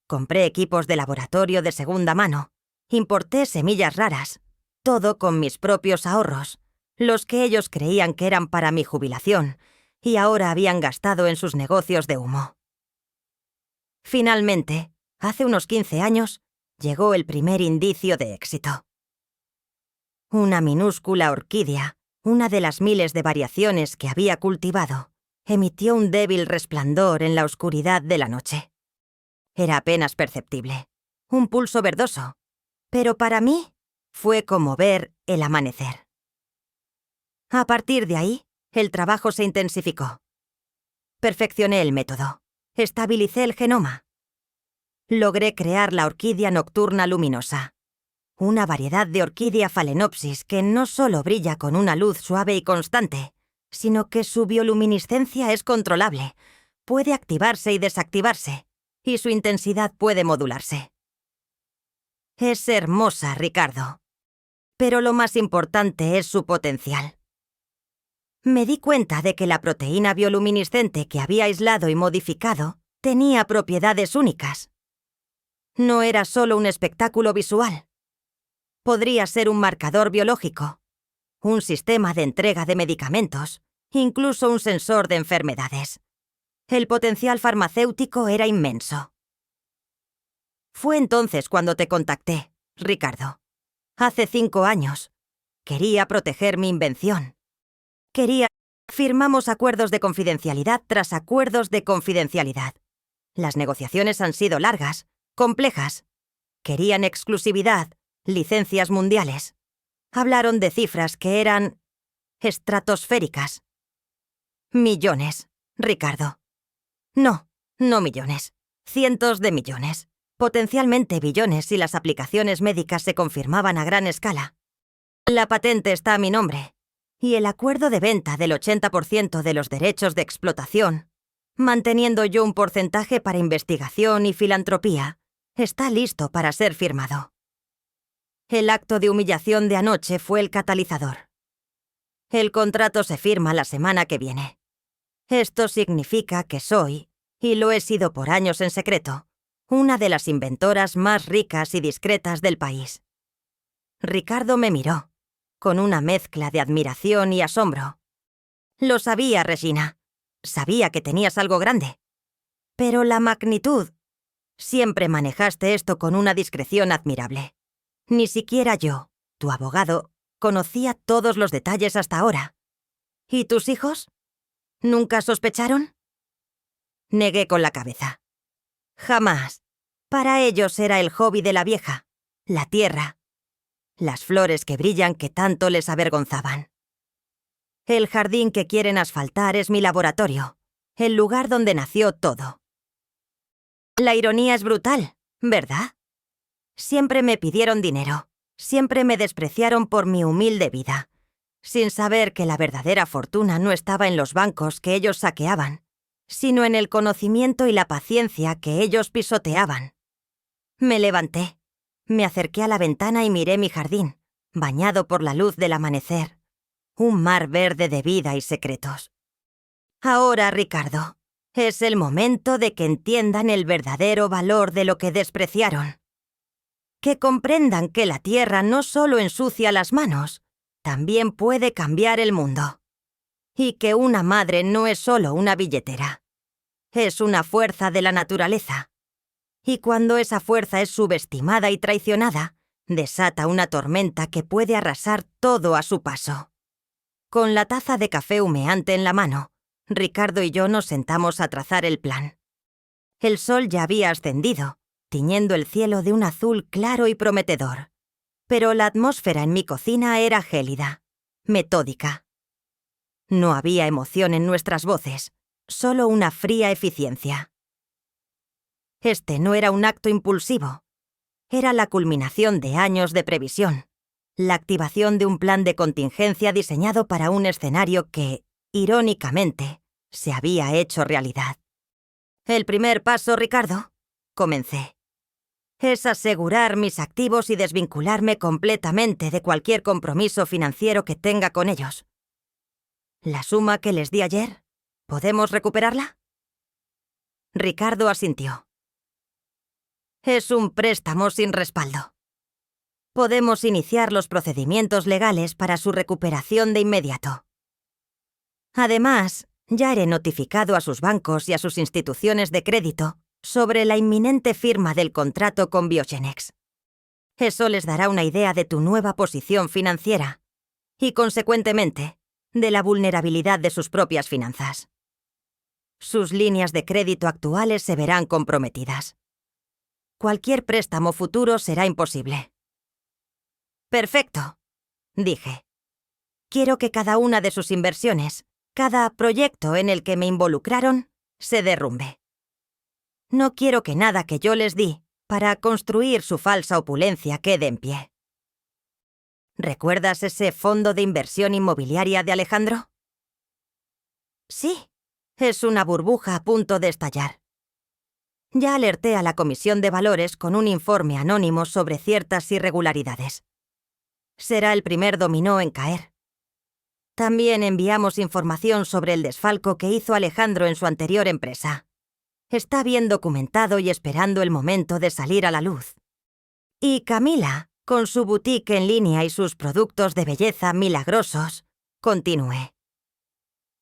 Speaker 1: Compré equipos de laboratorio de segunda mano, importé semillas raras, todo con mis propios ahorros, los que ellos creían que eran para mi jubilación y ahora habían gastado en sus negocios de humo. Finalmente, hace unos 15 años, llegó el primer indicio de éxito. Una minúscula orquídea, una de las miles de variaciones que había cultivado, emitió un débil resplandor en la oscuridad de la noche. Era apenas perceptible, un pulso verdoso, pero para mí fue como ver el amanecer. A partir de ahí, el trabajo se intensificó. Perfeccioné el método, estabilicé el genoma. Logré crear la orquídea nocturna luminosa, una variedad de orquídea phalaenopsis que no solo brilla con una luz suave y constante, sino que su bioluminiscencia es controlable, puede activarse y desactivarse, y su intensidad puede modularse. Es hermosa, Ricardo, pero lo más importante es su potencial. Me di cuenta de que la proteína bioluminiscente que había aislado y modificado Tenía propiedades únicas. No era solo un espectáculo visual. Podría ser un marcador biológico, un sistema de entrega de medicamentos, incluso un sensor de enfermedades. El potencial farmacéutico era inmenso. Fue entonces cuando te contacté, Ricardo. Hace 5 años. Quería proteger mi invención. Firmamos acuerdos de confidencialidad tras acuerdos de confidencialidad. Las negociaciones han sido largas, complejas. Querían exclusividad, licencias mundiales. Hablaron de cifras que eran estratosféricas. Millones, Ricardo. No millones. Cientos de millones. Potencialmente billones si las aplicaciones médicas se confirmaban a gran escala. La patente está a mi nombre. Y el acuerdo de venta del 80% de los derechos de explotación, manteniendo yo un porcentaje para investigación y filantropía, está listo para ser firmado. El acto de humillación de anoche fue el catalizador. El contrato se firma la semana que viene. Esto significa que soy, y lo he sido por años en secreto, una de las inventoras más ricas y discretas del país. Ricardo me miró, con una mezcla de admiración y asombro. Lo sabía, Regina. Sabía que tenías algo grande. Pero la magnitud... Siempre manejaste esto con una discreción admirable. Ni siquiera yo, tu abogado, conocía todos los detalles hasta ahora. ¿Y tus hijos? ¿Nunca sospecharon? Negué con la cabeza. Jamás. Para ellos era el hobby de la vieja, la tierra, las flores que brillan que tanto les avergonzaban. El jardín que quieren asfaltar es mi laboratorio, el lugar donde nació todo. La ironía es brutal, ¿verdad? Siempre me pidieron dinero, siempre me despreciaron por mi humilde vida, sin saber que la verdadera fortuna no estaba en los bancos que ellos saqueaban, sino en el conocimiento y la paciencia que ellos pisoteaban. Me levanté, me acerqué a la ventana y miré mi jardín, bañado por la luz del amanecer, un mar verde de vida y secretos. Ahora, Ricardo, es el momento de que entiendan el verdadero valor de lo que despreciaron. Que comprendan que la tierra no solo ensucia las manos, también puede cambiar el mundo. Y que una madre no es solo una billetera. Es una fuerza de la naturaleza. Y cuando esa fuerza es subestimada y traicionada, desata una tormenta que puede arrasar todo a su paso. Con la taza de café humeante en la mano, Ricardo y yo nos sentamos a trazar el plan. El sol ya había ascendido, tiñendo el cielo de un azul claro y prometedor. Pero la atmósfera en mi cocina era gélida, metódica. No había emoción en nuestras voces, solo una fría eficiencia. Este no era un acto impulsivo. Era la culminación de años de previsión, la activación de un plan de contingencia diseñado para un escenario que, irónicamente, se había hecho realidad. El primer paso, Ricardo, comencé, es asegurar mis activos y desvincularme completamente de cualquier compromiso financiero que tenga con ellos. ¿La suma que les di ayer, podemos recuperarla? Ricardo asintió. Es un préstamo sin respaldo. Podemos iniciar los procedimientos legales para su recuperación de inmediato. Además, ya haré notificado a sus bancos y a sus instituciones de crédito sobre la inminente firma del contrato con Biogenex. Eso les dará una idea de tu nueva posición financiera y, consecuentemente, de la vulnerabilidad de sus propias finanzas. Sus líneas de crédito actuales se verán comprometidas. Cualquier préstamo futuro será imposible. Perfecto, dije. Quiero que cada una de sus inversiones, cada proyecto en el que me involucraron, se derrumbe. No quiero que nada que yo les di para construir su falsa opulencia quede en pie. ¿Recuerdas ese fondo de inversión inmobiliaria de Alejandro? Sí, es una burbuja a punto de estallar. Ya alerté a la Comisión de Valores con un informe anónimo sobre ciertas irregularidades. Será el primer dominó en caer. También enviamos información sobre el desfalco que hizo Alejandro en su anterior empresa. está bien documentado y esperando el momento de salir a la luz. Y Camila, con su boutique en línea y sus productos de belleza milagrosos, continué.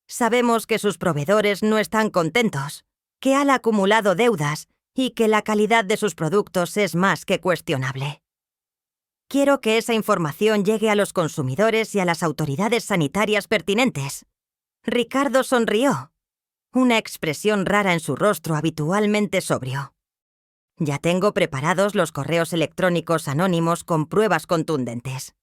Speaker 1: Sabemos que sus proveedores no están contentos, que han acumulado deudas y que la calidad de sus productos es más que cuestionable. Quiero que esa información llegue a los consumidores y a las autoridades sanitarias pertinentes. Ricardo sonrió, una expresión rara en su rostro habitualmente sobrio. Ya tengo preparados los correos electrónicos anónimos con pruebas contundentes.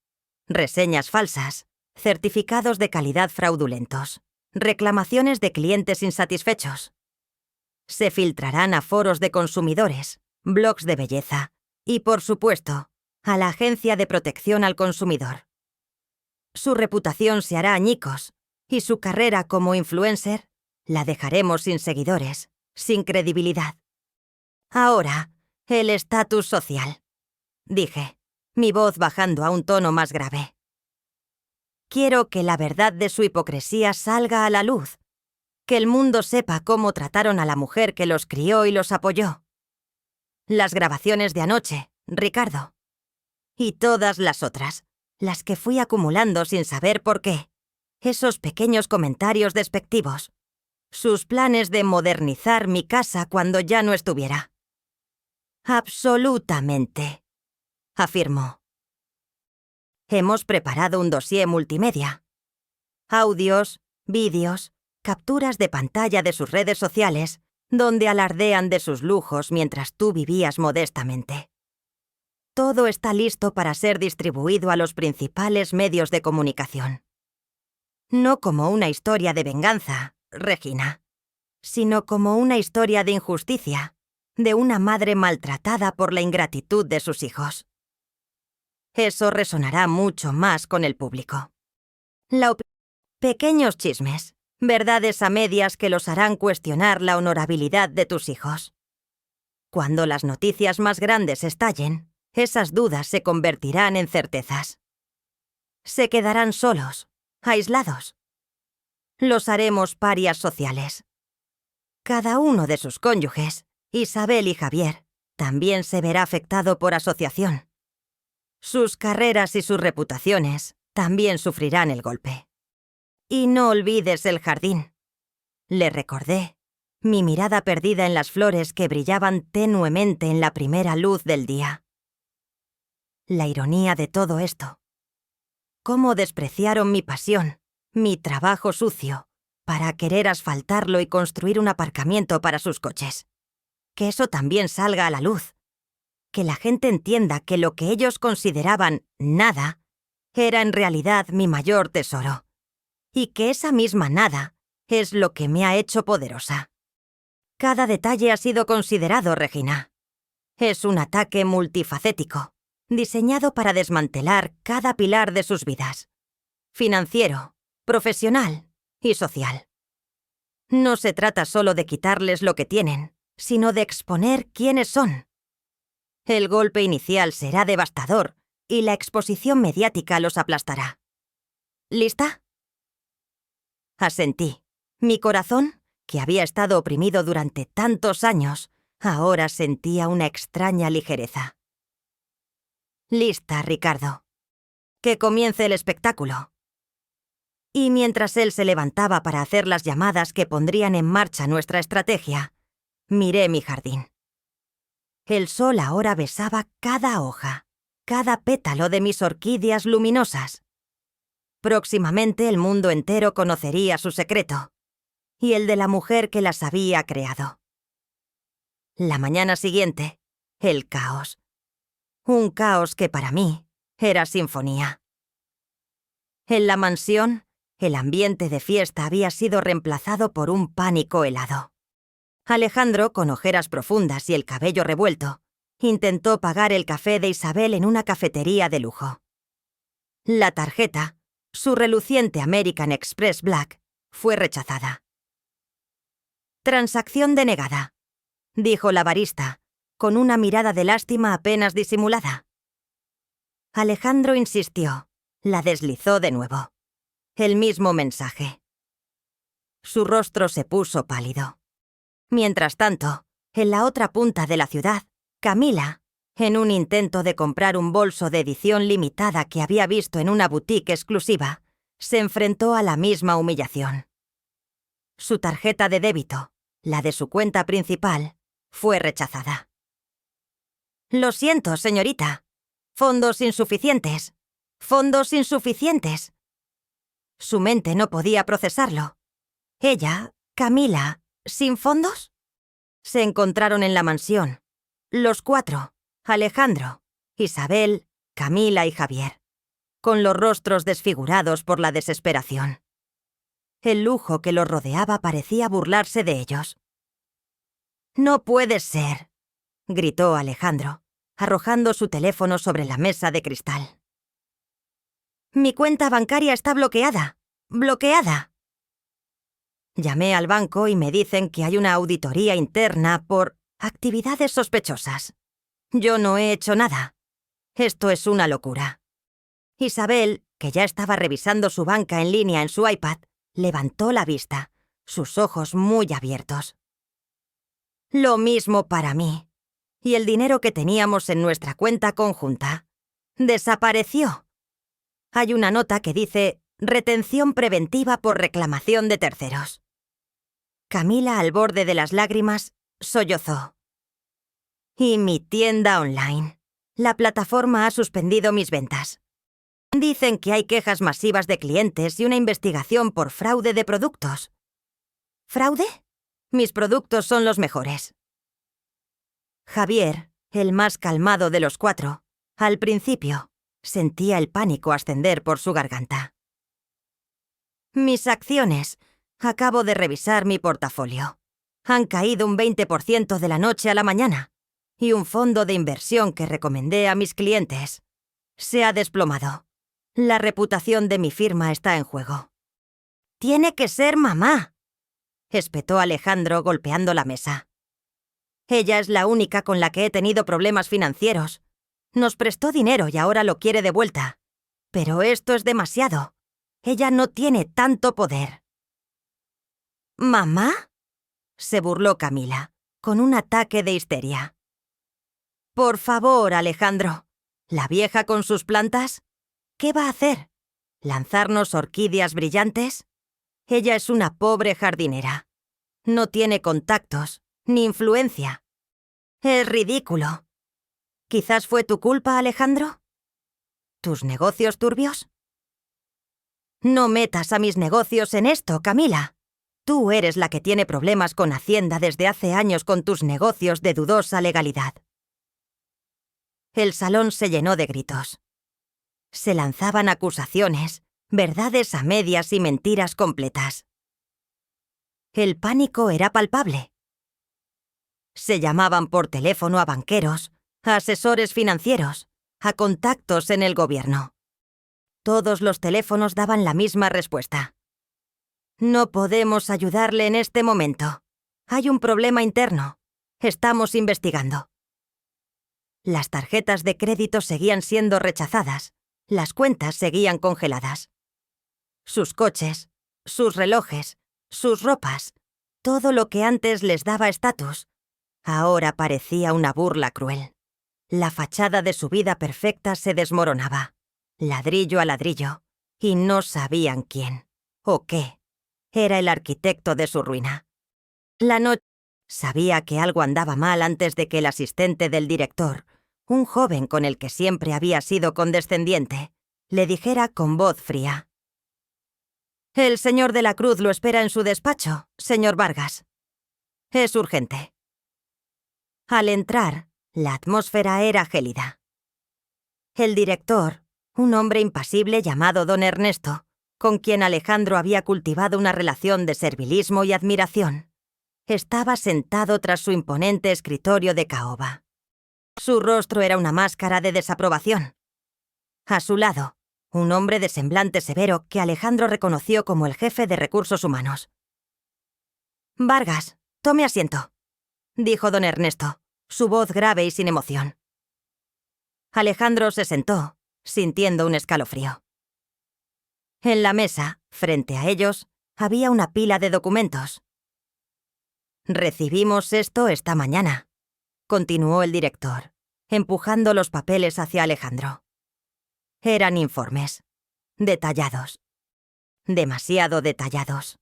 Speaker 1: Reseñas falsas, certificados de calidad fraudulentos, reclamaciones de clientes insatisfechos. Se filtrarán a foros de consumidores, blogs de belleza y, por supuesto, a la Agencia de Protección al Consumidor. Su reputación se hará añicos y su carrera como influencer la dejaremos sin seguidores, sin credibilidad. Ahora, el estatus social, dije, mi voz bajando a un tono más grave. Quiero que la verdad de su hipocresía salga a la luz, que el mundo sepa cómo trataron a la mujer que los crió y los apoyó. Las grabaciones de anoche, Ricardo. Y todas las otras, las que fui acumulando sin saber por qué. Esos pequeños comentarios despectivos. Sus planes de modernizar mi casa cuando ya no estuviera. Absolutamente, afirmó. Hemos preparado un dossier multimedia. Audios, vídeos, capturas de pantalla de sus redes sociales, donde alardean de sus lujos mientras tú vivías modestamente. Todo está listo para ser distribuido a los principales medios de comunicación. No como una historia de venganza, Regina, sino como una historia de injusticia, de una madre maltratada por la ingratitud de sus hijos. Eso resonará mucho más con el público. Pequeños chismes, verdades a medias que los harán cuestionar la honorabilidad de tus hijos. Cuando las noticias más grandes estallen, esas dudas se convertirán en certezas. Se quedarán solos, aislados. Los haremos parias sociales. Cada uno de sus cónyuges, Isabel y Javier, también se verá afectado por asociación. Sus carreras y sus reputaciones también sufrirán el golpe. Y no olvides el jardín. Le recordé, mi mirada perdida en las flores que brillaban tenuemente en la primera luz del día. La ironía de todo esto. Cómo despreciaron mi pasión, mi trabajo sucio, para querer asfaltarlo y construir un aparcamiento para sus coches. Que eso también salga a la luz. Que la gente entienda que lo que ellos consideraban nada era en realidad mi mayor tesoro. Y que esa misma nada es lo que me ha hecho poderosa. Cada detalle ha sido considerado, Regina. Es un ataque multifacético, diseñado para desmantelar cada pilar de sus vidas. Financiero, profesional y social. No se trata solo de quitarles lo que tienen, sino de exponer quiénes son. El golpe inicial será devastador y la exposición mediática los aplastará. ¿Lista? Asentí. Mi corazón, que había estado oprimido durante tantos años, ahora sentía una extraña ligereza. Lista, Ricardo. Que comience el espectáculo. Y mientras él se levantaba para hacer las llamadas que pondrían en marcha nuestra estrategia, miré mi jardín. El sol ahora besaba cada hoja, cada pétalo de mis orquídeas luminosas. Próximamente el mundo entero conocería su secreto, y el de la mujer que las había creado. La mañana siguiente, el caos. Un caos que para mí era sinfonía. En la mansión, el ambiente de fiesta había sido reemplazado por un pánico helado. Alejandro, con ojeras profundas y el cabello revuelto, intentó pagar el café de Isabel en una cafetería de lujo. La tarjeta, su reluciente American Express Black, fue rechazada. Transacción denegada, dijo la barista, con una mirada de lástima apenas disimulada. Alejandro insistió, la deslizó de nuevo. El mismo mensaje. Su rostro se puso pálido. Mientras tanto, en la otra punta de la ciudad, Camila, en un intento de comprar un bolso de edición limitada que había visto en una boutique exclusiva, se enfrentó a la misma humillación. Su tarjeta de débito, la de su cuenta principal, fue rechazada. «Lo siento, señorita. Fondos insuficientes. Fondos insuficientes». Su mente no podía procesarlo. Ella, Camila, ¿sin fondos? Se encontraron en la mansión. Los cuatro, Alejandro, Isabel, Camila y Javier, con los rostros desfigurados por la desesperación. El lujo que los rodeaba parecía burlarse de ellos. «No puede ser», gritó Alejandro, arrojando su teléfono sobre la mesa de cristal. «Mi cuenta bancaria está bloqueada. ¡Bloqueada!». Llamé al banco y me dicen que hay una auditoría interna por actividades sospechosas. Yo no he hecho nada. Esto es una locura. Isabel, que ya estaba revisando su banca en línea en su iPad, levantó la vista, sus ojos muy abiertos. «Lo mismo para mí. Y el dinero que teníamos en nuestra cuenta conjunta desapareció. Hay una nota que dice retención preventiva por reclamación de terceros». Camila, al borde de las lágrimas, sollozó. «Y mi tienda online. La plataforma ha suspendido mis ventas. Dicen que hay quejas masivas de clientes y una investigación por fraude de productos». «¿Fraude? Mis productos son los mejores». Javier, el más calmado de los cuatro, al principio, sentía el pánico ascender por su garganta. «Mis acciones. Acabo de revisar mi portafolio. Han caído un 20% de la noche a la mañana. Y un fondo de inversión que recomendé a mis clientes se ha desplomado. La reputación de mi firma está en juego». «Tiene que ser mamá», espetó Alejandro golpeando la mesa. «Ella es la única con la que he tenido problemas financieros. Nos prestó dinero y ahora lo quiere de vuelta. Pero esto es demasiado. Ella no tiene tanto poder». «¿Mamá?», se burló Camila, con un ataque de histeria. «Por favor, Alejandro. ¿La vieja con sus plantas? ¿Qué va a hacer? ¿Lanzarnos orquídeas brillantes? Ella es una pobre jardinera. No tiene contactos, ni influencia. Es ridículo. ¿Quizás fue tu culpa, Alejandro? ¿Tus negocios turbios?». «No metas a mis negocios en esto, Camila. Tú eres la que tiene problemas con Hacienda desde hace años con tus negocios de dudosa legalidad». El salón se llenó de gritos. Se lanzaban acusaciones, verdades a medias y mentiras completas. El pánico era palpable. Se llamaban por teléfono a banqueros, a asesores financieros, a contactos en el gobierno. Todos los teléfonos daban la misma respuesta. «No podemos ayudarle en este momento. Hay un problema interno. Estamos investigando». Las tarjetas de crédito seguían siendo rechazadas. Las cuentas seguían congeladas. Sus coches, sus relojes, sus ropas, todo lo que antes les daba estatus, ahora parecía una burla cruel. La fachada de su vida perfecta se desmoronaba, ladrillo a ladrillo, y no sabían quién, o qué, era el arquitecto de su ruina. La noche sabía que algo andaba mal antes de que el asistente del director, un joven con el que siempre había sido condescendiente, le dijera con voz fría: «El señor de la Cruz lo espera en su despacho, señor Vargas. Es urgente». Al entrar, la atmósfera era gélida. El director, un hombre impasible llamado don Ernesto, con quien Alejandro había cultivado una relación de servilismo y admiración, estaba sentado tras su imponente escritorio de caoba. Su rostro era una máscara de desaprobación. A su lado, un hombre de semblante severo que Alejandro reconoció como el jefe de recursos humanos. «Vargas, tome asiento», dijo don Ernesto, su voz grave y sin emoción. Alejandro se sentó, sintiendo un escalofrío. En la mesa, frente a ellos, había una pila de documentos. Recibimos esto esta mañana, continuó el director, empujando los papeles hacia Alejandro. Eran informes. Detallados. Demasiado detallados.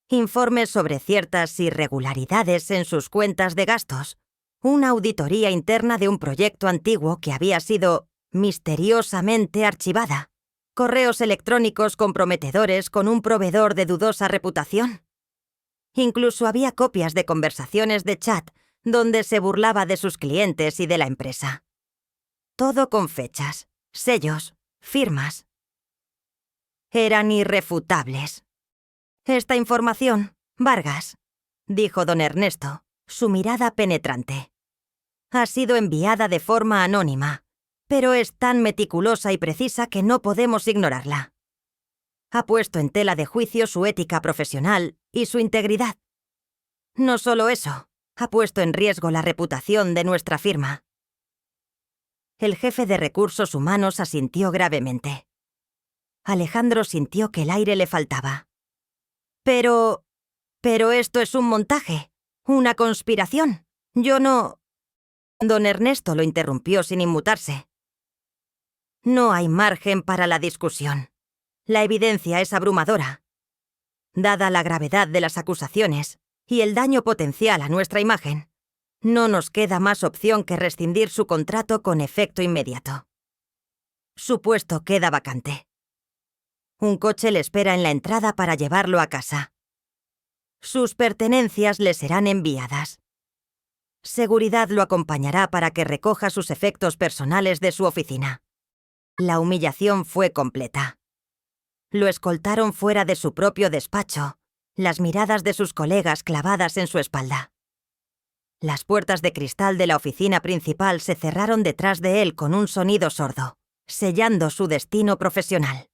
Speaker 1: Informes sobre ciertas irregularidades en sus cuentas de gastos. Una auditoría interna de un proyecto antiguo que había sido misteriosamente archivada. Correos electrónicos comprometedores con un proveedor de dudosa reputación. Incluso había copias de conversaciones de chat donde se burlaba de sus clientes y de la empresa. Todo con fechas, sellos, firmas. Eran irrefutables. Esta información, Vargas, dijo don Ernesto, su mirada penetrante, ha sido enviada de forma anónima, pero es tan meticulosa y precisa que no podemos ignorarla. Ha puesto en tela de juicio su ética profesional y su integridad. No solo eso, ha puesto en riesgo la reputación de nuestra firma. El jefe de recursos humanos asintió gravemente. Alejandro sintió que el aire le faltaba. Pero esto es un montaje, una conspiración. Yo no... Don Ernesto lo interrumpió sin inmutarse. No hay margen para la discusión. La evidencia es abrumadora. Dada la gravedad de las acusaciones y el daño potencial a nuestra imagen, no nos queda más opción que rescindir su contrato con efecto inmediato. Su puesto queda vacante. Un coche le espera en la entrada para llevarlo a casa. Sus pertenencias le serán enviadas. Seguridad lo acompañará para que recoja sus efectos personales de su oficina. La humillación fue completa. Lo escoltaron fuera de su propio despacho, las miradas de sus colegas clavadas en su espalda. Las puertas de cristal de la oficina principal se cerraron detrás de él con un sonido sordo, sellando su destino profesional.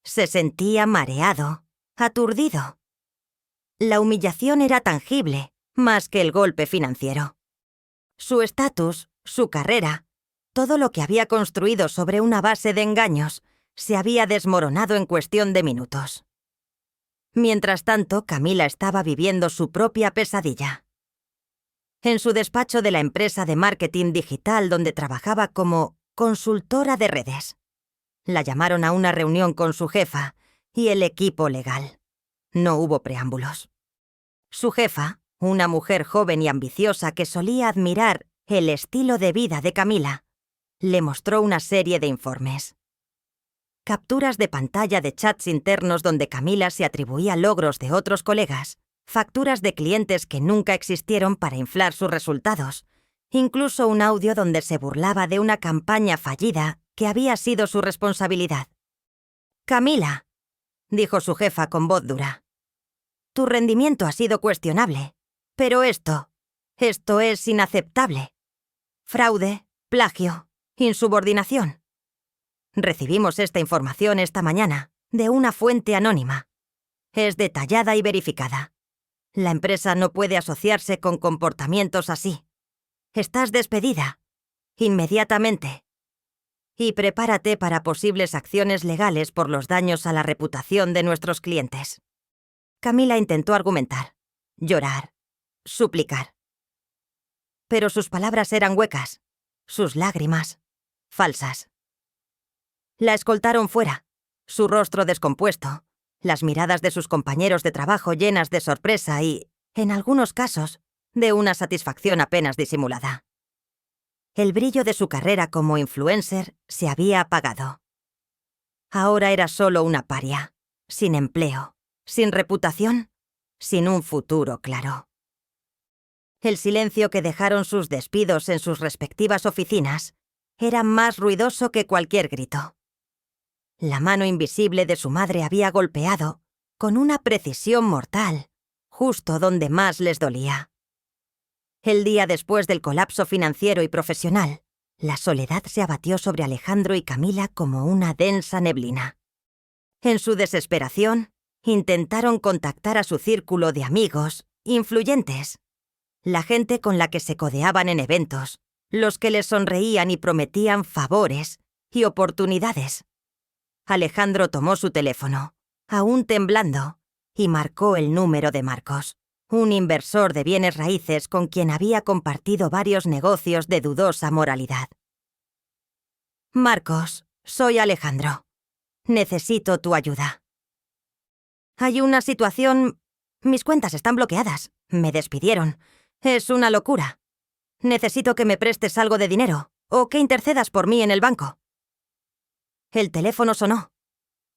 Speaker 1: Se sentía mareado, aturdido. La humillación era tangible, más que el golpe financiero. Su estatus, su carrera, todo lo que había construido sobre una base de engaños, se había desmoronado en cuestión de minutos. Mientras tanto, Camila estaba viviendo su propia pesadilla. En su despacho de la empresa de marketing digital donde trabajaba como consultora de redes. La llamaron a una reunión con su jefa y el equipo legal. No hubo preámbulos. Su jefa, una mujer joven y ambiciosa que solía admirar el estilo de vida de Camila, le mostró una serie de informes. Capturas de pantalla de chats internos donde Camila se atribuía logros de otros colegas, facturas de clientes que nunca existieron para inflar sus resultados, incluso un audio donde se burlaba de una campaña fallida que había sido su responsabilidad. «Camila», dijo su jefa con voz dura, «tu rendimiento ha sido cuestionable, pero esto es inaceptable. Fraude, plagio, insubordinación. Recibimos esta información esta mañana, de una fuente anónima. Es detallada y verificada. La empresa no puede asociarse con comportamientos así. Estás despedida. Inmediatamente. Y prepárate para posibles acciones legales por los daños a la reputación de nuestros clientes». Camila intentó argumentar, llorar, suplicar. Pero sus palabras eran huecas, sus lágrimas, falsas. La escoltaron fuera, su rostro descompuesto, las miradas de sus compañeros de trabajo llenas de sorpresa y, en algunos casos, de una satisfacción apenas disimulada. El brillo de su carrera como influencer se había apagado. Ahora era solo una paria, sin empleo, sin reputación, sin un futuro claro. El silencio que dejaron sus despidos en sus respectivas oficinas era más ruidoso que cualquier grito. La mano invisible de su madre había golpeado, con una precisión mortal, justo donde más les dolía. El día después del colapso financiero y profesional, la soledad se abatió sobre Alejandro y Camila como una densa neblina. En su desesperación, intentaron contactar a su círculo de amigos, influyentes, la gente con la que se codeaban en eventos, los que les sonreían y prometían favores y oportunidades. Alejandro tomó su teléfono, aún temblando, y marcó el número de Marcos. un inversor de bienes raíces con quien había compartido varios negocios de dudosa moralidad. Marcos, soy Alejandro. Necesito tu ayuda. Hay una situación... Mis cuentas están bloqueadas. Me despidieron. Es una locura. Necesito que me prestes algo de dinero o que intercedas por mí en el banco. El teléfono sonó.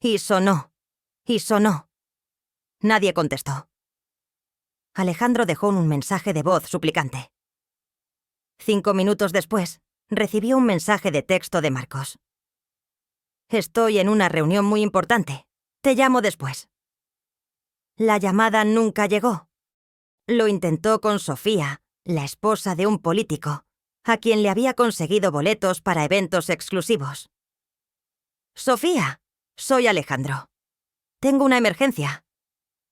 Speaker 1: Y sonó. Y sonó. Nadie contestó. Alejandro dejó un mensaje de voz suplicante. 5 minutos después, recibió un mensaje de texto de Marcos. Estoy en una reunión muy importante. Te llamo después. La llamada nunca llegó. Lo intentó con Sofía, la esposa de un político, a quien le había conseguido boletos para eventos exclusivos. Sofía, soy Alejandro. Tengo una emergencia.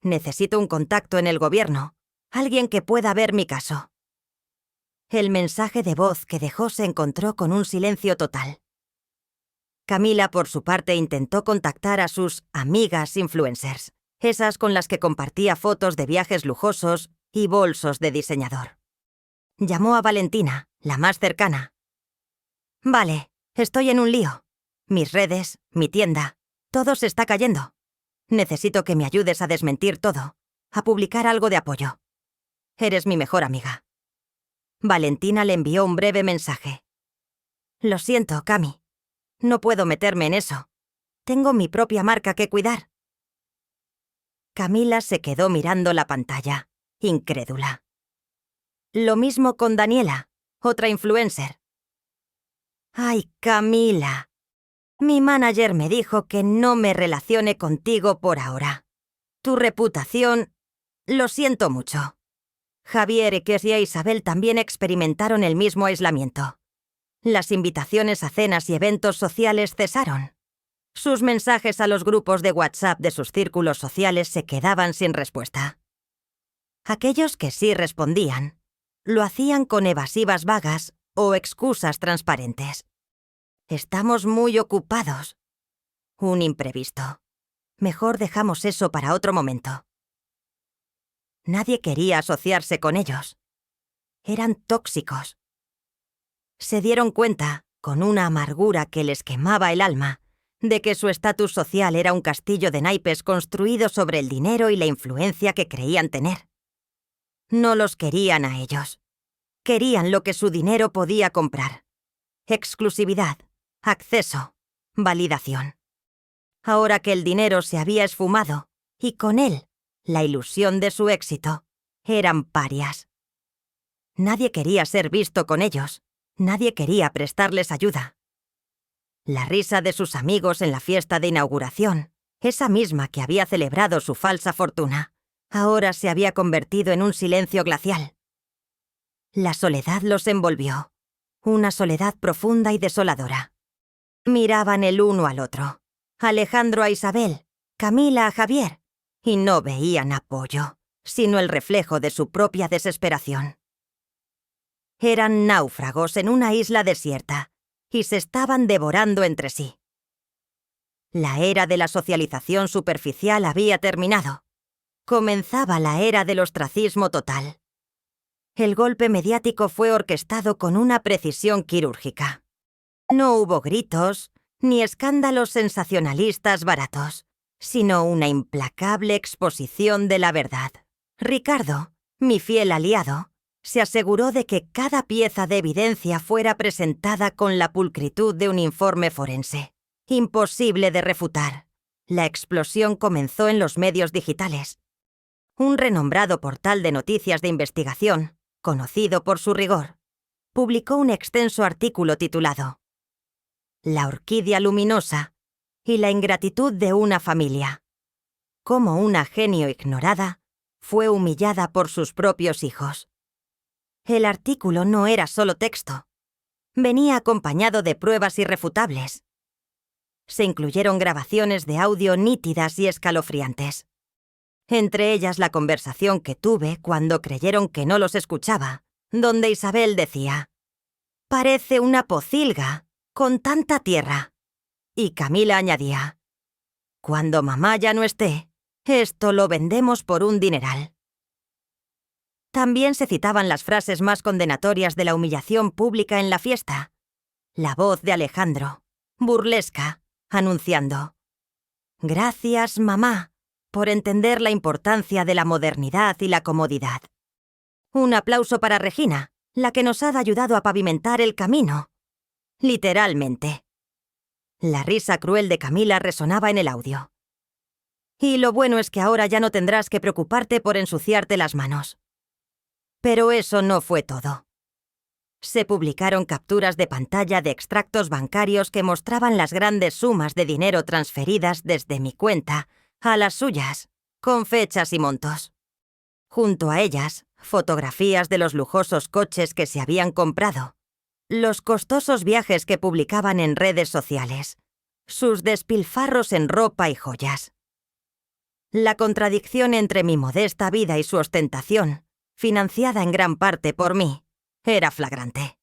Speaker 1: Necesito un contacto en el gobierno, alguien que pueda ver mi caso. El mensaje de voz que dejó se encontró con un silencio total. Camila, por su parte, intentó contactar a sus amigas influencers, esas con las que compartía fotos de viajes lujosos y bolsos de diseñador. Llamó a Valentina, la más cercana. Vale, estoy en un lío. Mis redes, mi tienda, todo se está cayendo. Necesito que me ayudes a desmentir todo, a publicar algo de apoyo. Eres mi mejor amiga. Valentina le envió un breve mensaje. Lo siento, Cami. No puedo meterme en eso. Tengo mi propia marca que cuidar. Camila se quedó mirando la pantalla, incrédula. Lo mismo con Daniela, otra influencer. Ay, Camila. Mi manager me dijo que no me relacione contigo por ahora. Tu reputación... Lo siento mucho. Javier y Kesia e Isabel también experimentaron el mismo aislamiento. Las invitaciones a cenas y eventos sociales cesaron. Sus mensajes a los grupos de WhatsApp de sus círculos sociales se quedaban sin respuesta. Aquellos que sí respondían, lo hacían con evasivas vagas o excusas transparentes. Estamos muy ocupados. Un imprevisto. Mejor dejamos eso para otro momento. Nadie quería asociarse con ellos. Eran tóxicos. Se dieron cuenta, con una amargura que les quemaba el alma, de que su estatus social era un castillo de naipes construido sobre el dinero y la influencia que creían tener. No los querían a ellos. Querían lo que su dinero podía comprar. Exclusividad, acceso, validación. Ahora que el dinero se había esfumado, y con él, la ilusión de su éxito, eran parias. Nadie quería ser visto con ellos. Nadie quería prestarles ayuda. La risa de sus amigos en la fiesta de inauguración, esa misma que había celebrado su falsa fortuna, ahora se había convertido en un silencio glacial. La soledad los envolvió, una soledad profunda y desoladora. Miraban el uno al otro, Alejandro a Isabel, Camila a Javier, y no veían apoyo, sino el reflejo de su propia desesperación. Eran náufragos en una isla desierta, y se estaban devorando entre sí. La era de la socialización superficial había terminado. Comenzaba la era del ostracismo total. El golpe mediático fue orquestado con una precisión quirúrgica. No hubo gritos, ni escándalos sensacionalistas baratos, sino una implacable exposición de la verdad. Ricardo, mi fiel aliado, se aseguró de que cada pieza de evidencia fuera presentada con la pulcritud de un informe forense. Imposible de refutar. La explosión comenzó en los medios digitales. Un renombrado portal de noticias de investigación, conocido por su rigor, publicó un extenso artículo titulado La orquídea luminosa y la ingratitud de una familia. Cómo una genio ignorada fue humillada por sus propios hijos. El artículo no era solo texto. Venía acompañado de pruebas irrefutables. Se incluyeron grabaciones de audio nítidas y escalofriantes. Entre ellas la conversación que tuve cuando creyeron que no los escuchaba, donde Isabel decía: «Parece una pocilga, con tanta tierra». Y Camila añadía: «Cuando mamá ya no esté, esto lo vendemos por un dineral». También se citaban las frases más condenatorias de la humillación pública en la fiesta. La voz de Alejandro, burlesca, anunciando: «Gracias, mamá, por entender la importancia de la modernidad y la comodidad». Un aplauso para Regina, la que nos ha ayudado a pavimentar el camino. Literalmente. La risa cruel de Camila resonaba en el audio. Y lo bueno es que ahora ya no tendrás que preocuparte por ensuciarte las manos. Pero eso no fue todo. Se publicaron capturas de pantalla de extractos bancarios que mostraban las grandes sumas de dinero transferidas desde mi cuenta a las suyas, con fechas y montos. Junto a ellas, fotografías de los lujosos coches que se habían comprado, los costosos viajes que publicaban en redes sociales, sus despilfarros en ropa y joyas. La contradicción entre mi modesta vida y su ostentación, financiada en gran parte por mí, era flagrante.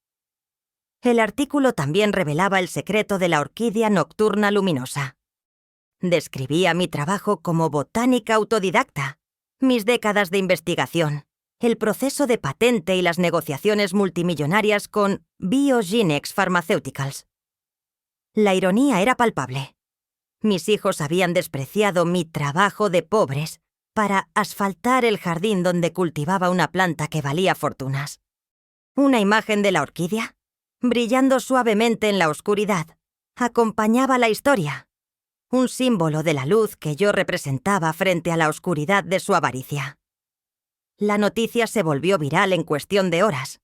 Speaker 1: El artículo también revelaba el secreto de la orquídea nocturna luminosa. Describía mi trabajo como botánica autodidacta, mis décadas de investigación, el proceso de patente y las negociaciones multimillonarias con Biogenex Pharmaceuticals. La ironía era palpable. Mis hijos habían despreciado mi trabajo de pobres para asfaltar el jardín donde cultivaba una planta que valía fortunas. Una imagen de la orquídea, brillando suavemente en la oscuridad, acompañaba la historia, un símbolo de la luz que yo representaba frente a la oscuridad de su avaricia. La noticia se volvió viral en cuestión de horas.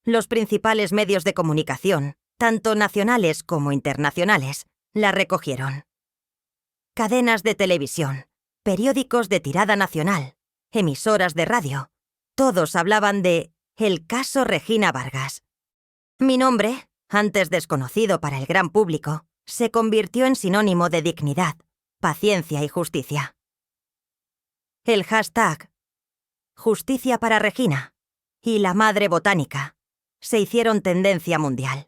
Speaker 1: Los principales medios de comunicación, tanto nacionales como internacionales, la recogieron. Cadenas de televisión, periódicos de tirada nacional, emisoras de radio, todos hablaban de el caso Regina Vargas. Mi nombre, antes desconocido para el gran público, se convirtió en sinónimo de dignidad, paciencia y justicia. El hashtag Justicia para Regina y la Madre Botánica se hicieron tendencia mundial.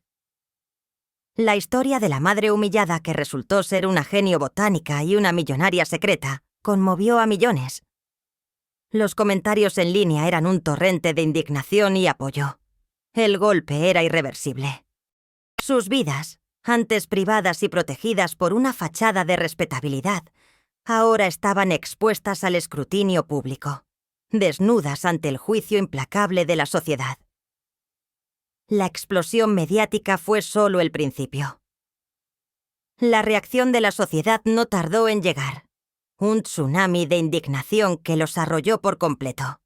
Speaker 1: La historia de la madre humillada que resultó ser una genio botánica y una millonaria secreta conmovió a millones. Los comentarios en línea eran un torrente de indignación y apoyo. El golpe era irreversible. Sus vidas, antes privadas y protegidas por una fachada de respetabilidad, ahora estaban expuestas al escrutinio público, desnudas ante el juicio implacable de la sociedad. La explosión mediática fue solo el principio. La reacción de la sociedad no tardó en llegar. Un tsunami de indignación que los arrolló por completo.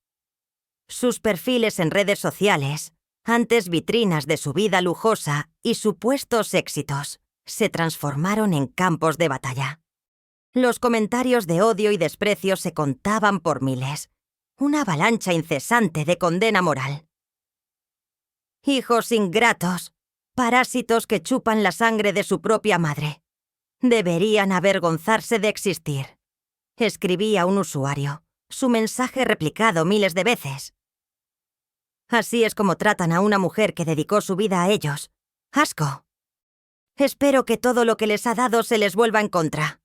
Speaker 1: Sus perfiles en redes sociales, antes vitrinas de su vida lujosa y supuestos éxitos, se transformaron en campos de batalla. Los comentarios de odio y desprecio se contaban por miles. Una avalancha incesante de condena moral. Hijos ingratos, parásitos que chupan la sangre de su propia madre. Deberían avergonzarse de existir. Escribía un usuario, su mensaje replicado miles de veces. Así es como tratan a una mujer que dedicó su vida a ellos. ¡Asco! Espero que todo lo que les ha dado se les vuelva en contra.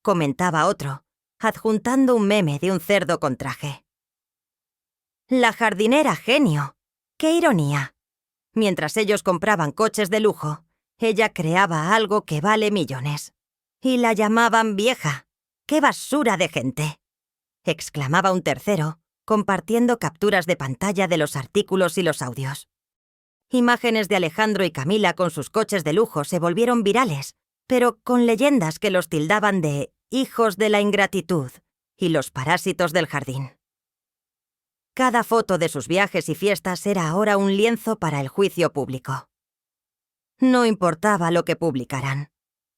Speaker 1: Comentaba otro, adjuntando un meme de un cerdo con traje. La jardinera genio. ¡Qué ironía! Mientras ellos compraban coches de lujo, ella creaba algo que vale millones. Y la llamaban vieja. ¡Qué basura de gente!, exclamaba un tercero, compartiendo capturas de pantalla de los artículos y los audios. Imágenes de Alejandro y Camila con sus coches de lujo se volvieron virales, pero con leyendas que los tildaban de hijos de la ingratitud y los parásitos del jardín. Cada foto de sus viajes y fiestas era ahora un lienzo para el juicio público. No importaba lo que publicaran.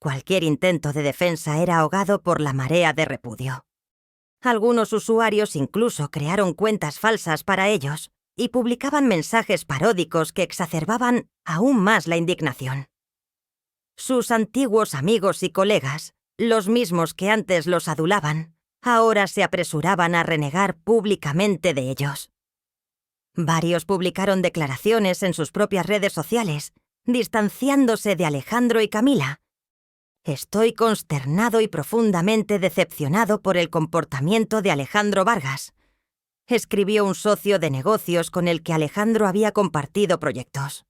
Speaker 1: Cualquier intento de defensa era ahogado por la marea de repudio. Algunos usuarios incluso crearon cuentas falsas para ellos y publicaban mensajes paródicos que exacerbaban aún más la indignación. Sus antiguos amigos y colegas, los mismos que antes los adulaban, ahora se apresuraban a renegar públicamente de ellos. Varios publicaron declaraciones en sus propias redes sociales, distanciándose de Alejandro y Camila. Estoy consternado y profundamente decepcionado por el comportamiento de Alejandro Vargas. escribió un socio de negocios con el que Alejandro había compartido proyectos.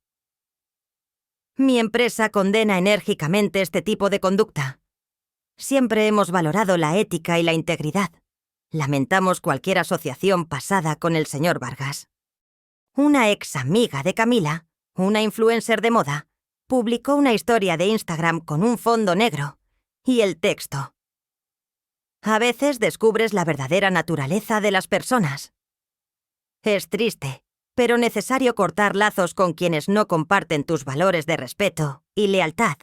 Speaker 1: Mi empresa condena enérgicamente este tipo de conducta. Siempre hemos valorado la ética y la integridad. Lamentamos cualquier asociación pasada con el señor Vargas. Una ex amiga de Camila, una influencer de moda, publicó una historia de Instagram con un fondo negro y el texto: a veces descubres la verdadera naturaleza de las personas. Es triste, pero necesario cortar lazos con quienes no comparten tus valores de respeto y lealtad.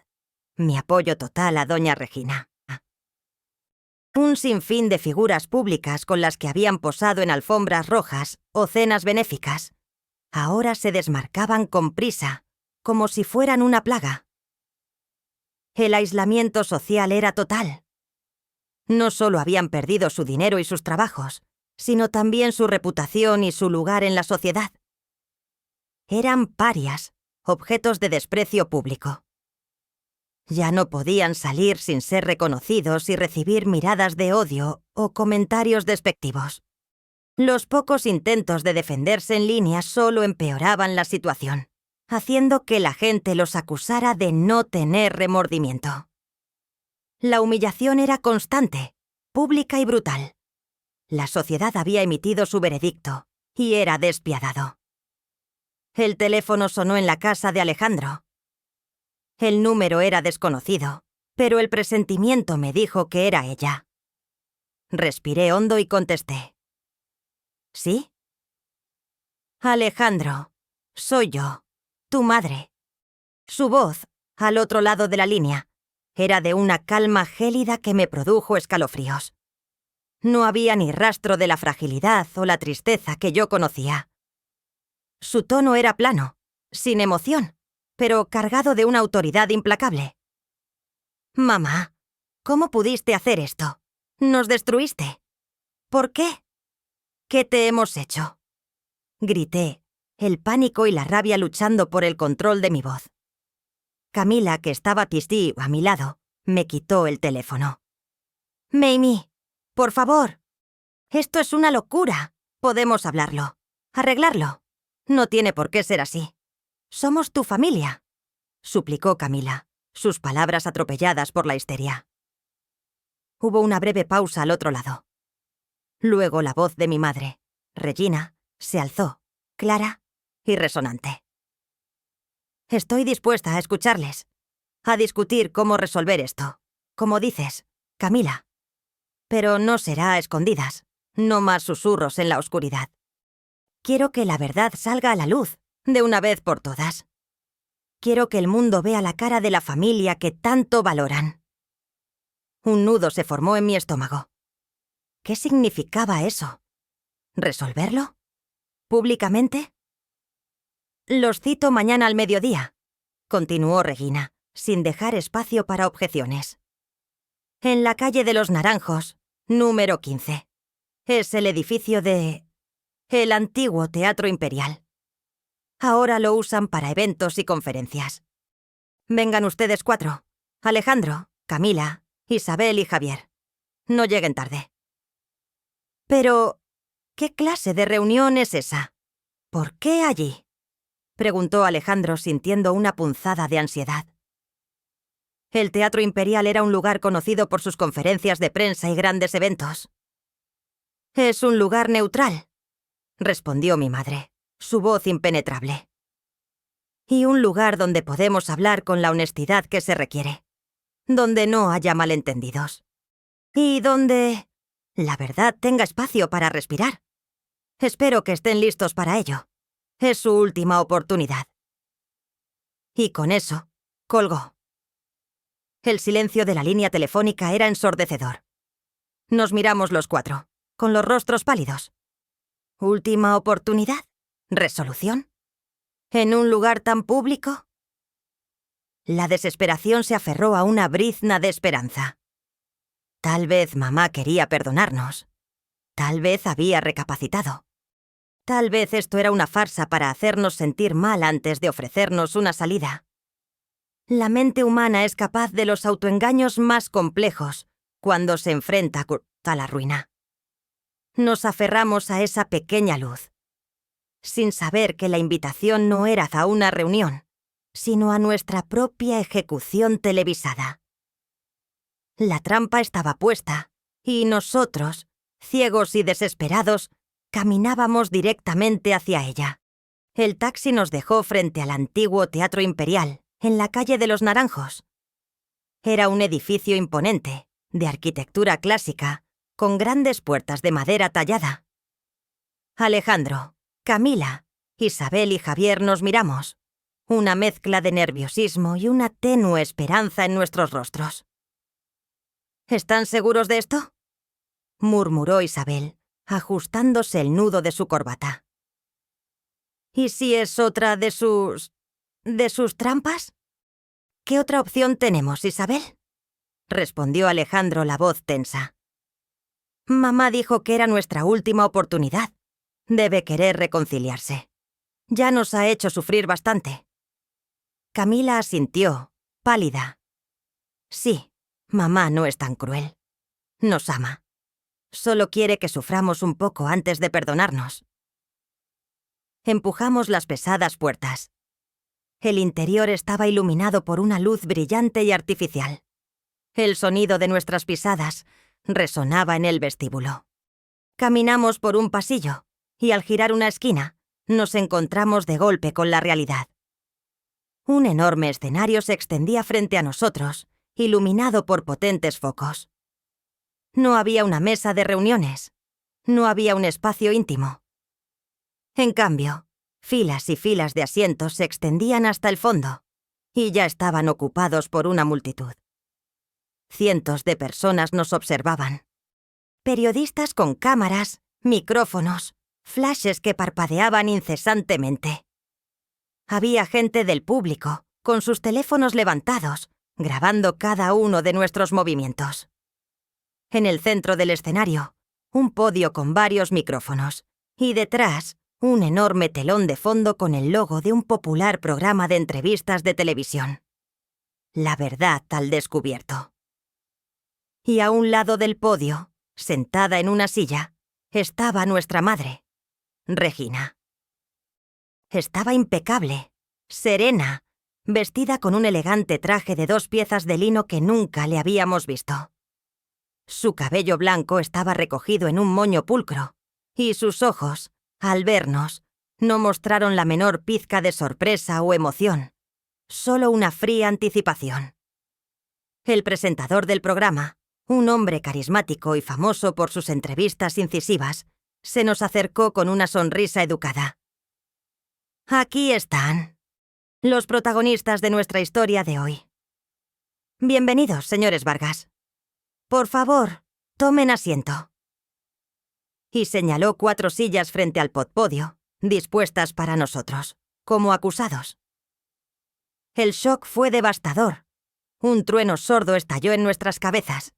Speaker 1: Mi apoyo total a doña Regina. Un sinfín de figuras públicas con las que habían posado en alfombras rojas o cenas benéficas ahora se desmarcaban con prisa, como si fueran una plaga. El aislamiento social era total. No solo habían perdido su dinero y sus trabajos, sino también su reputación y su lugar en la sociedad. Eran parias, objetos de desprecio público. Ya no podían salir sin ser reconocidos y recibir miradas de odio o comentarios despectivos. Los pocos intentos de defenderse en línea solo empeoraban la situación, haciendo que la gente los acusara de no tener remordimiento. La humillación era constante, pública y brutal. La sociedad había emitido su veredicto, y era despiadado. El teléfono sonó en la casa de Alejandro. El número era desconocido, pero el presentimiento me dijo que era ella. Respiré hondo y contesté. ¿Sí? Alejandro, soy yo, tu madre. Su voz, al otro lado de la línea, era de una calma gélida que me produjo escalofríos. No había ni rastro de la fragilidad o la tristeza que yo conocía. Su tono era plano, sin emoción, pero cargado de una autoridad implacable. Mamá, ¿cómo pudiste hacer esto? Nos destruiste. ¿Por qué? ¿Qué te hemos hecho? Grité, el pánico y la rabia luchando por el control de mi voz. Camila, que estaba tistí a mi lado, me quitó el teléfono. Mamie, por favor. Esto es una locura. Podemos hablarlo, arreglarlo. No tiene por qué ser así. Somos tu familia, suplicó Camila, sus palabras atropelladas por la histeria. Hubo una breve pausa al otro lado. Luego la voz de mi madre, Regina, se alzó, clara y resonante. Estoy dispuesta a escucharles, a discutir cómo resolver esto, como dices, Camila. Pero no será a escondidas, no más susurros en la oscuridad. Quiero que la verdad salga a la luz, de una vez por todas. Quiero que el mundo vea la cara de la familia que tanto valoran. Un nudo se formó en mi estómago. ¿Qué significaba eso? ¿Resolverlo? ¿Públicamente? Los cito mañana al mediodía, continuó Regina, sin dejar espacio para objeciones. En la calle de los Naranjos, número 15. Es el edificio el antiguo Teatro Imperial. Ahora lo usan para eventos y conferencias. Vengan ustedes 4. Alejandro, Camila, Isabel y Javier. No lleguen tarde. Pero, ¿qué clase de reunión es esa? ¿Por qué allí? Preguntó Alejandro sintiendo una punzada de ansiedad. El Teatro Imperial era un lugar conocido por sus conferencias de prensa y grandes eventos. Es un lugar neutral, respondió mi madre, su voz impenetrable. Y un lugar donde podemos hablar con la honestidad que se requiere, donde no haya malentendidos. Y donde la verdad tenga espacio para respirar. Espero que estén listos para ello. Es su última oportunidad. Y con eso, colgó. El silencio de la línea telefónica era ensordecedor. Nos miramos los 4, con los rostros pálidos. ¿Última oportunidad? ¿Resolución? ¿En un lugar tan público? La desesperación se aferró a una brizna de esperanza. Tal vez mamá quería perdonarnos. Tal vez había recapacitado. Tal vez esto era una farsa para hacernos sentir mal antes de ofrecernos una salida. La mente humana es capaz de los autoengaños más complejos cuando se enfrenta a la ruina. Nos aferramos a esa pequeña luz, sin saber que la invitación no era a una reunión, sino a nuestra propia ejecución televisada. La trampa estaba puesta, y nosotros, ciegos y desesperados, caminábamos directamente hacia ella. El taxi nos dejó frente al antiguo Teatro Imperial, en la calle de los Naranjos. Era un edificio imponente, de arquitectura clásica, con grandes puertas de madera tallada. Alejandro, Camila, Isabel y Javier nos miramos, una mezcla de nerviosismo y una tenue esperanza en nuestros rostros. ¿Están seguros de esto?, murmuró Isabel, ajustándose el nudo de su corbata. ¿Y si es otra de sus trampas? ¿Qué otra opción tenemos, Isabel?, respondió Alejandro, la voz tensa. Mamá dijo que era nuestra última oportunidad. Debe querer reconciliarse. Ya nos ha hecho sufrir bastante. Camila asintió, pálida. Sí, mamá no es tan cruel. Nos ama. Solo quiere que suframos un poco antes de perdonarnos. Empujamos las pesadas puertas. El interior estaba iluminado por una luz brillante y artificial. El sonido de nuestras pisadas resonaba en el vestíbulo. Caminamos por un pasillo y al girar una esquina nos encontramos de golpe con la realidad. Un enorme escenario se extendía frente a nosotros, iluminado por potentes focos. No había una mesa de reuniones. No había un espacio íntimo. En cambio, filas y filas de asientos se extendían hasta el fondo y ya estaban ocupados por una multitud. Cientos de personas nos observaban. Periodistas con cámaras, micrófonos, flashes que parpadeaban incesantemente. Había gente del público, con sus teléfonos levantados, grabando cada uno de nuestros movimientos. En el centro del escenario, un podio con varios micrófonos, y detrás, un enorme telón de fondo con el logo de un popular programa de entrevistas de televisión. La verdad al descubierto. Y a un lado del podio, sentada en una silla, estaba nuestra madre, Regina. Estaba impecable, serena, vestida con un elegante traje de 2 piezas de lino que nunca le habíamos visto. Su cabello blanco estaba recogido en un moño pulcro, y sus ojos, al vernos, no mostraron la menor pizca de sorpresa o emoción, solo una fría anticipación. El presentador del programa, un hombre carismático y famoso por sus entrevistas incisivas, se nos acercó con una sonrisa educada. Aquí están, los protagonistas de nuestra historia de hoy. Bienvenidos, señores Vargas. Por favor, tomen asiento. Y señaló 4 sillas frente al podio, dispuestas para nosotros, como acusados. El shock fue devastador. Un trueno sordo estalló en nuestras cabezas.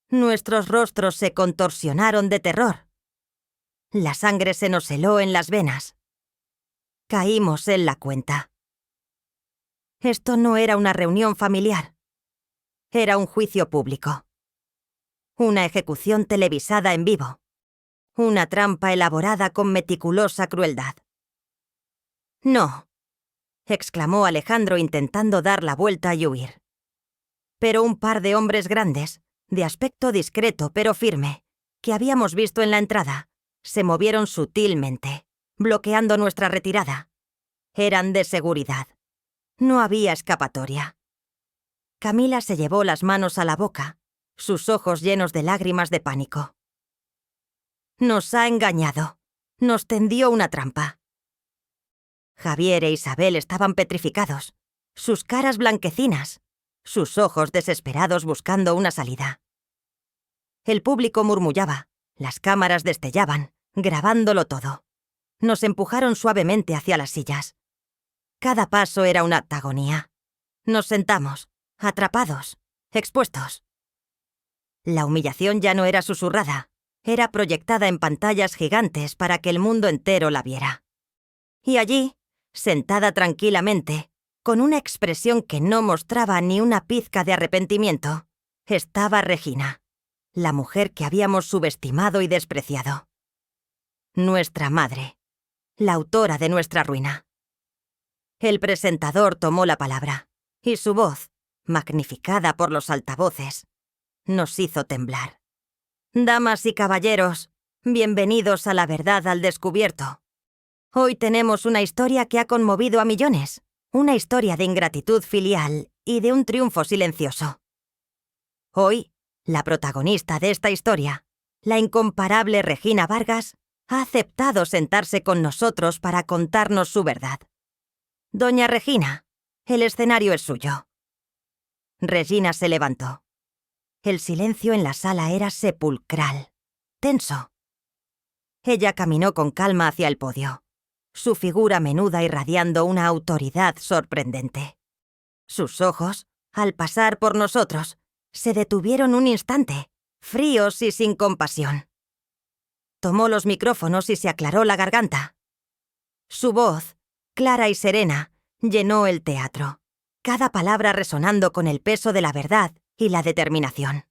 Speaker 1: Nuestros rostros se contorsionaron de terror. La sangre se nos heló en las venas. Caímos en la cuenta. Esto no era una reunión familiar. Era un juicio público. Una ejecución televisada en vivo. Una trampa elaborada con meticulosa crueldad. «No», exclamó Alejandro intentando dar la vuelta y huir. Pero un par de hombres grandes, de aspecto discreto pero firme, que habíamos visto en la entrada, se movieron sutilmente, bloqueando nuestra retirada. Eran de seguridad. No había escapatoria. Camila se llevó las manos a la boca, sus ojos llenos de lágrimas de pánico. Nos ha engañado. Nos tendió una trampa. Javier e Isabel estaban petrificados, sus caras blanquecinas, sus ojos desesperados buscando una salida. El público murmullaba, las cámaras destellaban, grabándolo todo. Nos empujaron suavemente hacia las sillas. Cada paso era una agonía. Nos sentamos, atrapados, expuestos. La humillación ya no era susurrada, era proyectada en pantallas gigantes para que el mundo entero la viera. Y allí, sentada tranquilamente, con una expresión que no mostraba ni una pizca de arrepentimiento, estaba Regina, la mujer que habíamos subestimado y despreciado. Nuestra madre, la autora de nuestra ruina. El presentador tomó la palabra, y su voz, magnificada por los altavoces, nos hizo temblar. Damas y caballeros, bienvenidos a La Verdad al Descubierto. Hoy tenemos una historia que ha conmovido a millones, una historia de ingratitud filial y de un triunfo silencioso. Hoy, la protagonista de esta historia, la incomparable Regina Vargas, ha aceptado sentarse con nosotros para contarnos su verdad. Doña Regina, el escenario es suyo. Regina se levantó. El silencio en la sala era sepulcral, tenso. Ella caminó con calma hacia el podio, su figura menuda irradiando una autoridad sorprendente. Sus ojos, al pasar por nosotros, se detuvieron un instante, fríos y sin compasión. Tomó los micrófonos y se aclaró la garganta. Su voz, clara y serena, llenó el teatro, cada palabra resonando con el peso de la verdad y la determinación.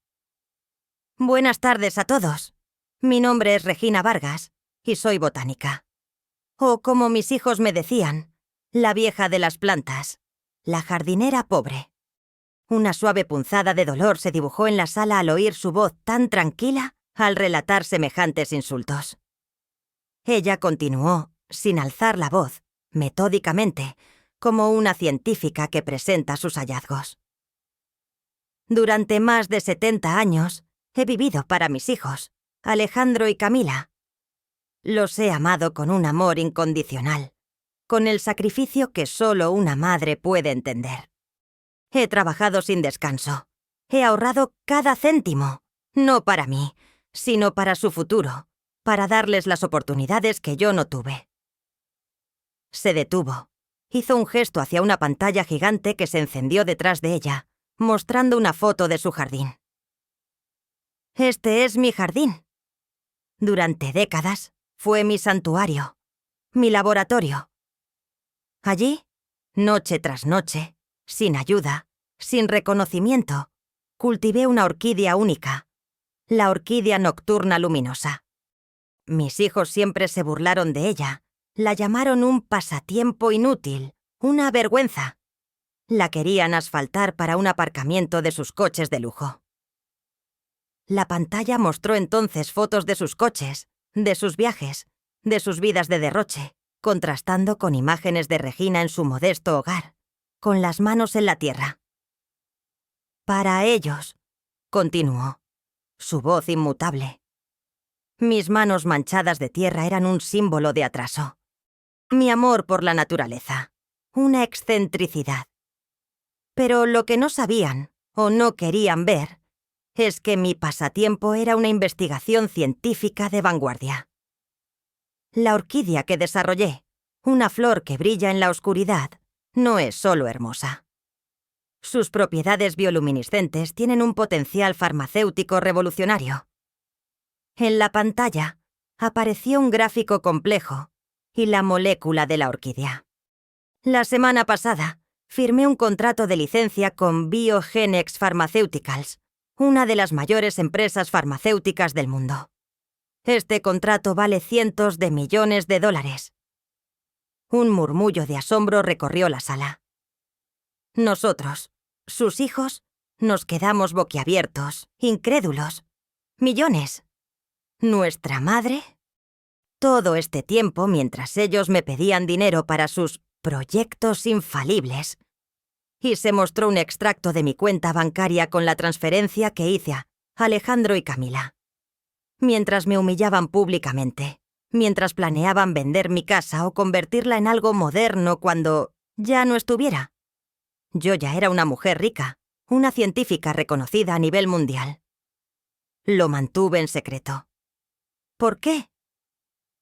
Speaker 1: Buenas tardes a todos. Mi nombre es Regina Vargas y soy botánica. O como mis hijos me decían, la vieja de las plantas, la jardinera pobre. Una suave punzada de dolor se dibujó en la sala al oír su voz tan tranquila al relatar semejantes insultos. Ella continuó, sin alzar la voz, metódicamente, como una científica que presenta sus hallazgos. Durante más de 70 años he vivido para mis hijos, Alejandro y Camila. Los he amado con un amor incondicional, con el sacrificio que solo una madre puede entender. He trabajado sin descanso. He ahorrado cada céntimo, no para mí, sino para su futuro, para darles las oportunidades que yo no tuve. Se detuvo. Hizo un gesto hacia una pantalla gigante que se encendió detrás de ella, mostrando una foto de su jardín. Este es mi jardín. Durante décadas fue mi santuario, mi laboratorio. Allí, noche tras noche, sin ayuda, sin reconocimiento, cultivé una orquídea única, la orquídea nocturna luminosa. Mis hijos siempre se burlaron de ella, la llamaron un pasatiempo inútil, una vergüenza. La querían asfaltar para un aparcamiento de sus coches de lujo. La pantalla mostró entonces fotos de sus coches, de sus viajes, de sus vidas de derroche, contrastando con imágenes de Regina en su modesto hogar, con las manos en la tierra. Para ellos, continuó, su voz inmutable. Mis manos manchadas de tierra eran un símbolo de atraso. Mi amor por la naturaleza, una excentricidad. Pero lo que no sabían, o no querían ver, es que mi pasatiempo era una investigación científica de vanguardia. La orquídea que desarrollé, una flor que brilla en la oscuridad, no es solo hermosa. Sus propiedades bioluminiscentes tienen un potencial farmacéutico revolucionario. En la pantalla apareció un gráfico complejo y la molécula de la orquídea. La semana pasada firmé un contrato de licencia con Biogenex Pharmaceuticals, una de las mayores empresas farmacéuticas del mundo. Este contrato vale cientos de millones de dólares. Un murmullo de asombro recorrió la sala. Nosotros, sus hijos, nos quedamos boquiabiertos, incrédulos. Millones. ¿Nuestra madre? Todo este tiempo, mientras ellos me pedían dinero para sus proyectos infalibles. Y se mostró un extracto de mi cuenta bancaria con la transferencia que hice a Alejandro y Camila. Mientras me humillaban públicamente, mientras planeaban vender mi casa o convertirla en algo moderno cuando ya no estuviera. Yo ya era una mujer rica, una científica reconocida a nivel mundial. Lo mantuve en secreto. ¿Por qué?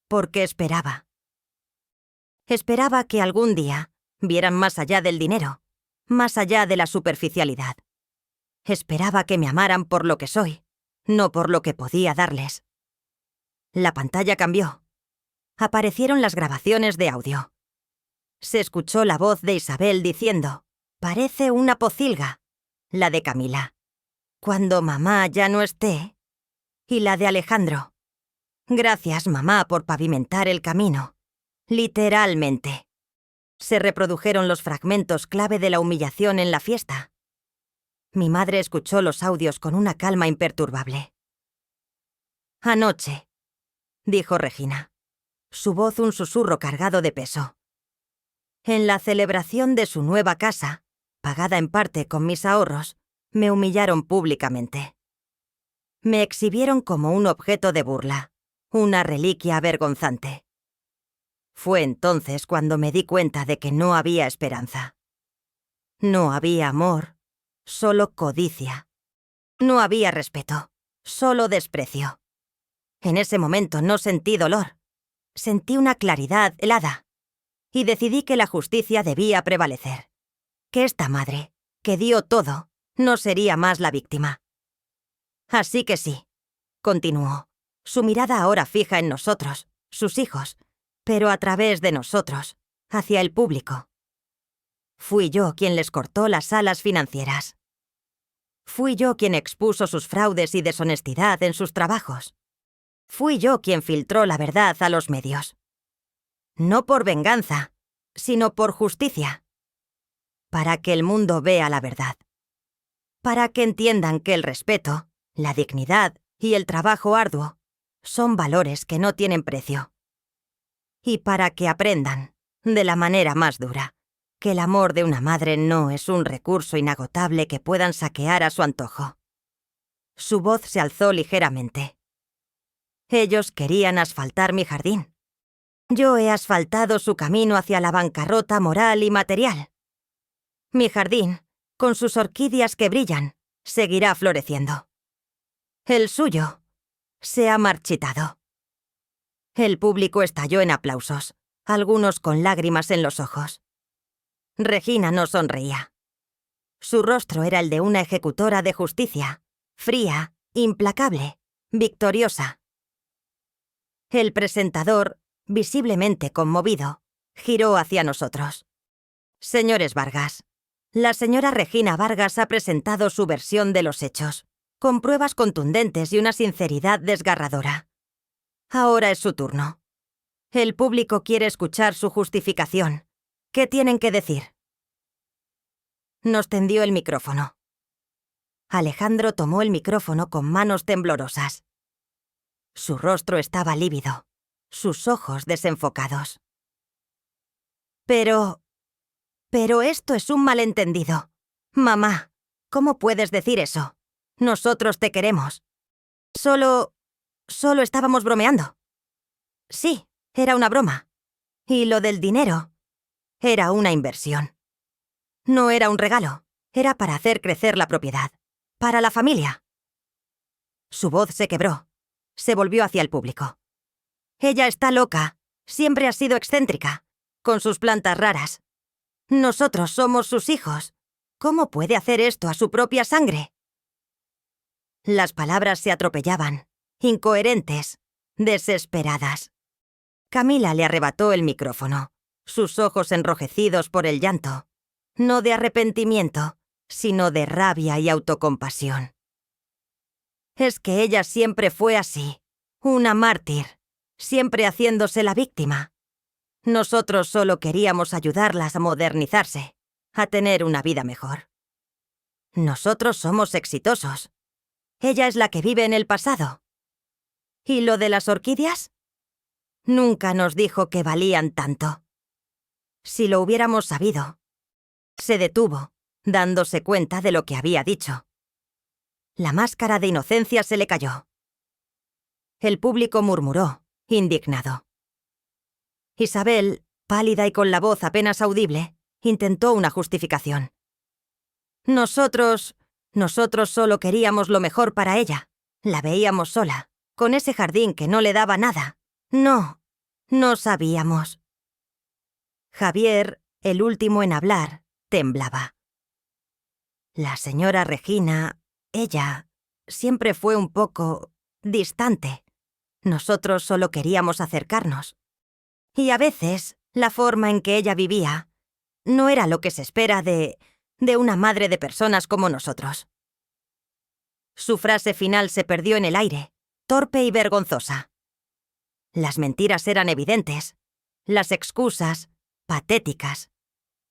Speaker 1: Porque esperaba. Esperaba que algún día vieran más allá del dinero, más allá de la superficialidad. Esperaba que me amaran por lo que soy, no por lo que podía darles. La pantalla cambió. Aparecieron las grabaciones de audio. Se escuchó la voz de Isabel diciendo: «Parece una pocilga», la de Camila. «Cuando mamá ya no esté, y la de Alejandro. Gracias, mamá, por pavimentar el camino. Literalmente. Se reprodujeron los fragmentos clave de la humillación en la fiesta. Mi madre escuchó los audios con una calma imperturbable. «Anoche», dijo Regina. Su voz un susurro cargado de peso. «En la celebración de su nueva casa, pagada en parte con mis ahorros, me humillaron públicamente. Me exhibieron como un objeto de burla, una reliquia avergonzante. Fue entonces cuando me di cuenta de que no había esperanza. No había amor, solo codicia. No había respeto, solo desprecio. En ese momento no sentí dolor. Sentí una claridad helada. Y decidí que la justicia debía prevalecer. Que esta madre, que dio todo, no sería más la víctima. Así que sí», continuó, su mirada ahora fija en nosotros, sus hijos, pero a través de nosotros, hacia el público. Fui yo quien les cortó las alas financieras. Fui yo quien expuso sus fraudes y deshonestidad en sus trabajos. Fui yo quien filtró la verdad a los medios. No por venganza, sino por justicia. Para que el mundo vea la verdad. Para que entiendan que el respeto, la dignidad y el trabajo arduo son valores que no tienen precio. Y para que aprendan, de la manera más dura, que el amor de una madre no es un recurso inagotable que puedan saquear a su antojo. Su voz se alzó ligeramente. Ellos querían asfaltar mi jardín. Yo he asfaltado su camino hacia la bancarrota moral y material. Mi jardín, con sus orquídeas que brillan, seguirá floreciendo. El suyo se ha marchitado. El público estalló en aplausos, algunos con lágrimas en los ojos. Regina no sonreía. Su rostro era el de una ejecutora de justicia, fría, implacable, victoriosa. El presentador, visiblemente conmovido, giró hacia nosotros. «Señores Vargas, la señora Regina Vargas ha presentado su versión de los hechos, con pruebas contundentes y una sinceridad desgarradora. Ahora es su turno. El público quiere escuchar su justificación. ¿Qué tienen que decir?» Nos tendió el micrófono. Alejandro tomó el micrófono con manos temblorosas. Su rostro estaba lívido, sus ojos desenfocados. Pero esto es un malentendido. Mamá, ¿cómo puedes decir eso? Nosotros te queremos. Solo estábamos bromeando. Sí, era una broma. Y lo del dinero era una inversión. No era un regalo, era para hacer crecer la propiedad, para la familia. Su voz se quebró, se volvió hacia el público. Ella está loca, siempre ha sido excéntrica, con sus plantas raras. Nosotros somos sus hijos. ¿Cómo puede hacer esto a su propia sangre? Las palabras se atropellaban, incoherentes, desesperadas. Camila le arrebató el micrófono, sus ojos enrojecidos por el llanto, no de arrepentimiento, sino de rabia y autocompasión. Es que ella siempre fue así, una mártir, siempre haciéndose la víctima. Nosotros solo queríamos ayudarlas a modernizarse, a tener una vida mejor. Nosotros somos exitosos. Ella es la que vive en el pasado. ¿Y lo de las orquídeas? Nunca nos dijo que valían tanto. Si lo hubiéramos sabido. Se detuvo, dándose cuenta de lo que había dicho. La máscara de inocencia se le cayó. El público murmuró, indignado. Isabel, pálida y con la voz apenas audible, intentó una justificación. Nosotros solo queríamos lo mejor para ella. La veíamos sola, con ese jardín que no le daba nada. No sabíamos. Javier, el último en hablar, temblaba. La señora Regina, ella, siempre fue un poco distante. Nosotros solo queríamos acercarnos. Y a veces, la forma en que ella vivía no era lo que se espera de una madre de personas como nosotros. Su frase final se perdió en el aire, torpe y vergonzosa. Las mentiras eran evidentes, las excusas patéticas.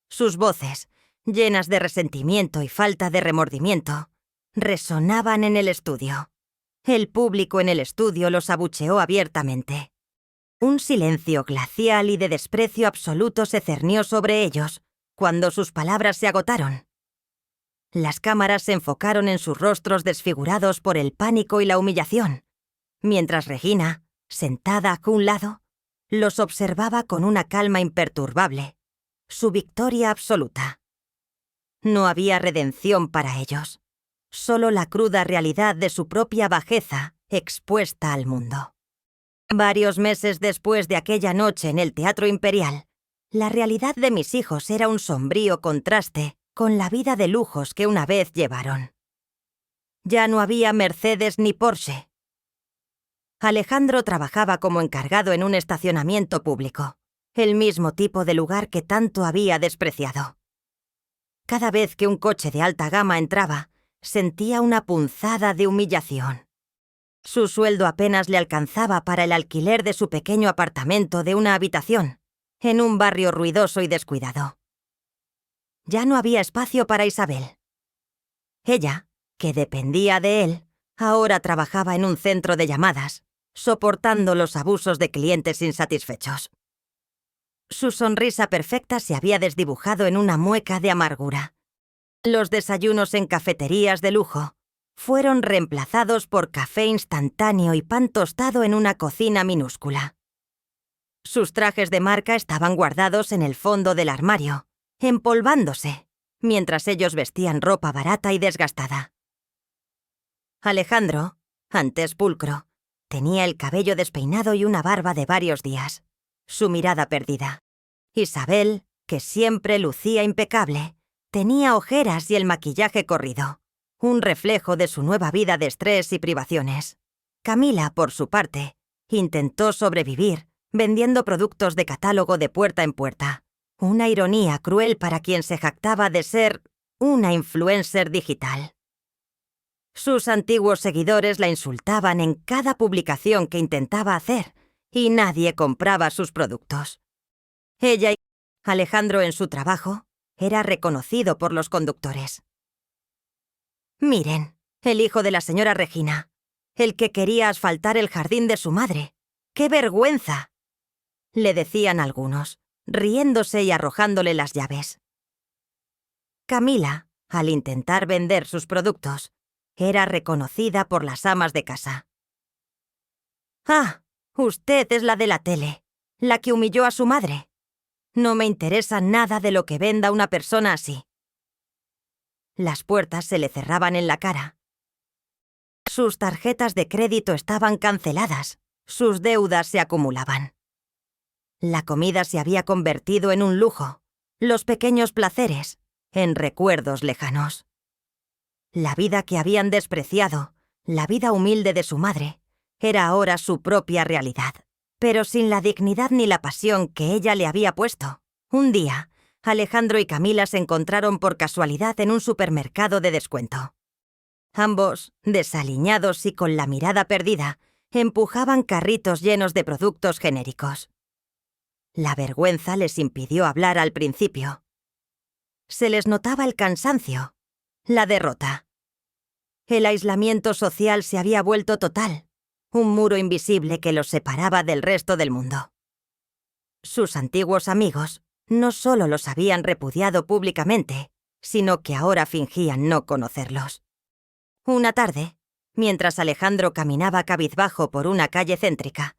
Speaker 1: Sus voces, llenas de resentimiento y falta de remordimiento, resonaban en el estudio. El público en el estudio los abucheó abiertamente. Un silencio glacial y de desprecio absoluto se cernió sobre ellos cuando sus palabras se agotaron. Las cámaras se enfocaron en sus rostros desfigurados por el pánico y la humillación, mientras Regina, sentada a un lado, los observaba con una calma imperturbable, su victoria absoluta. No había redención para ellos, solo la cruda realidad de su propia bajeza expuesta al mundo. Varios meses después de aquella noche en el Teatro Imperial, la realidad de mis hijos era un sombrío contraste con la vida de lujos que una vez llevaron. Ya no había Mercedes ni Porsche. Alejandro trabajaba como encargado en un estacionamiento público, el mismo tipo de lugar que tanto había despreciado. Cada vez que un coche de alta gama entraba, sentía una punzada de humillación. Su sueldo apenas le alcanzaba para el alquiler de su pequeño apartamento de una habitación, en un barrio ruidoso y descuidado. Ya no había espacio para Isabel. Ella, que dependía de él, ahora trabajaba en un centro de llamadas, soportando los abusos de clientes insatisfechos. Su sonrisa perfecta se había desdibujado en una mueca de amargura. Los desayunos en cafeterías de lujo fueron reemplazados por café instantáneo y pan tostado en una cocina minúscula. Sus trajes de marca estaban guardados en el fondo del armario, empolvándose, mientras ellos vestían ropa barata y desgastada. Alejandro, antes pulcro, tenía el cabello despeinado y una barba de varios días, su mirada perdida. Isabel, que siempre lucía impecable, tenía ojeras y el maquillaje corrido, un reflejo de su nueva vida de estrés y privaciones. Camila, por su parte, intentó sobrevivir vendiendo productos de catálogo de puerta en puerta, una ironía cruel para quien se jactaba de ser una influencer digital. Sus antiguos seguidores la insultaban en cada publicación que intentaba hacer y nadie compraba sus productos. Ella y Alejandro en su trabajo era reconocido por los conductores. «Miren, el hijo de la señora Regina, el que quería asfaltar el jardín de su madre. ¡Qué vergüenza!», le decían algunos, riéndose y arrojándole las llaves. Camila, al intentar vender sus productos, era reconocida por las amas de casa. «Ah, usted es la de la tele, la que humilló a su madre. No me interesa nada de lo que venda una persona así». Las puertas se le cerraban en la cara. Sus tarjetas de crédito estaban canceladas, sus deudas se acumulaban. La comida se había convertido en un lujo, los pequeños placeres en recuerdos lejanos. La vida que habían despreciado, la vida humilde de su madre, era ahora su propia realidad, pero sin la dignidad ni la pasión que ella le había puesto. Un día, Alejandro y Camila se encontraron por casualidad en un supermercado de descuento. Ambos, desaliñados y con la mirada perdida, empujaban carritos llenos de productos genéricos. La vergüenza les impidió hablar al principio. Se les notaba el cansancio, la derrota. El aislamiento social se había vuelto total, un muro invisible que los separaba del resto del mundo. Sus antiguos amigos no solo los habían repudiado públicamente, sino que ahora fingían no conocerlos. Una tarde, mientras Alejandro caminaba cabizbajo por una calle céntrica,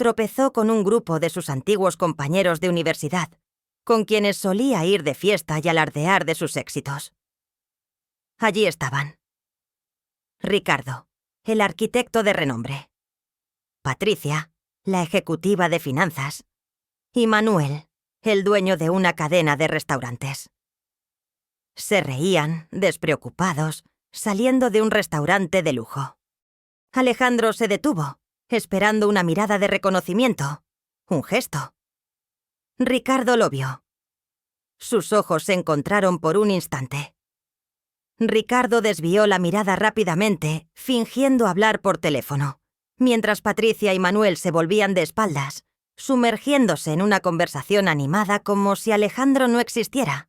Speaker 1: tropezó con un grupo de sus antiguos compañeros de universidad, con quienes solía ir de fiesta y alardear de sus éxitos. Allí estaban Ricardo, el arquitecto de renombre; Patricia, la ejecutiva de finanzas; y Manuel, el dueño de una cadena de restaurantes. Se reían, despreocupados, saliendo de un restaurante de lujo. Alejandro se detuvo, esperando una mirada de reconocimiento, un gesto. Ricardo lo vio. Sus ojos se encontraron por un instante. Ricardo desvió la mirada rápidamente, fingiendo hablar por teléfono, mientras Patricia y Manuel se volvían de espaldas, sumergiéndose en una conversación animada como si Alejandro no existiera.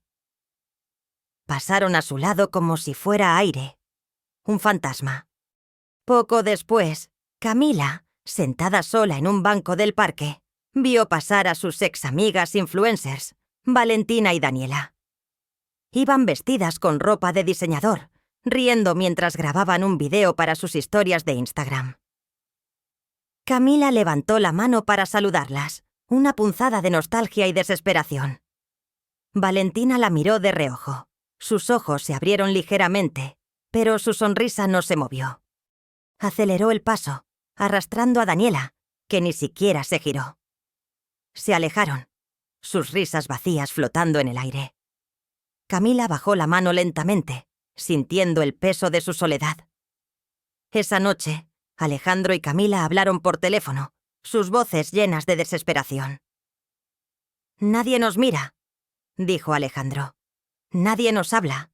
Speaker 1: Pasaron a su lado como si fuera aire, un fantasma. Poco después, Camila, sentada sola en un banco del parque, vio pasar a sus ex-amigas influencers, Valentina y Daniela. Iban vestidas con ropa de diseñador, riendo mientras grababan un video para sus historias de Instagram. Camila levantó la mano para saludarlas, una punzada de nostalgia y desesperación. Valentina la miró de reojo. Sus ojos se abrieron ligeramente, pero su sonrisa no se movió. Aceleró el paso, arrastrando a Daniela, que ni siquiera se giró. Se alejaron, sus risas vacías flotando en el aire. Camila bajó la mano lentamente, sintiendo el peso de su soledad. Esa noche, Alejandro y Camila hablaron por teléfono, sus voces llenas de desesperación. «Nadie nos mira», dijo Alejandro. «Nadie nos habla.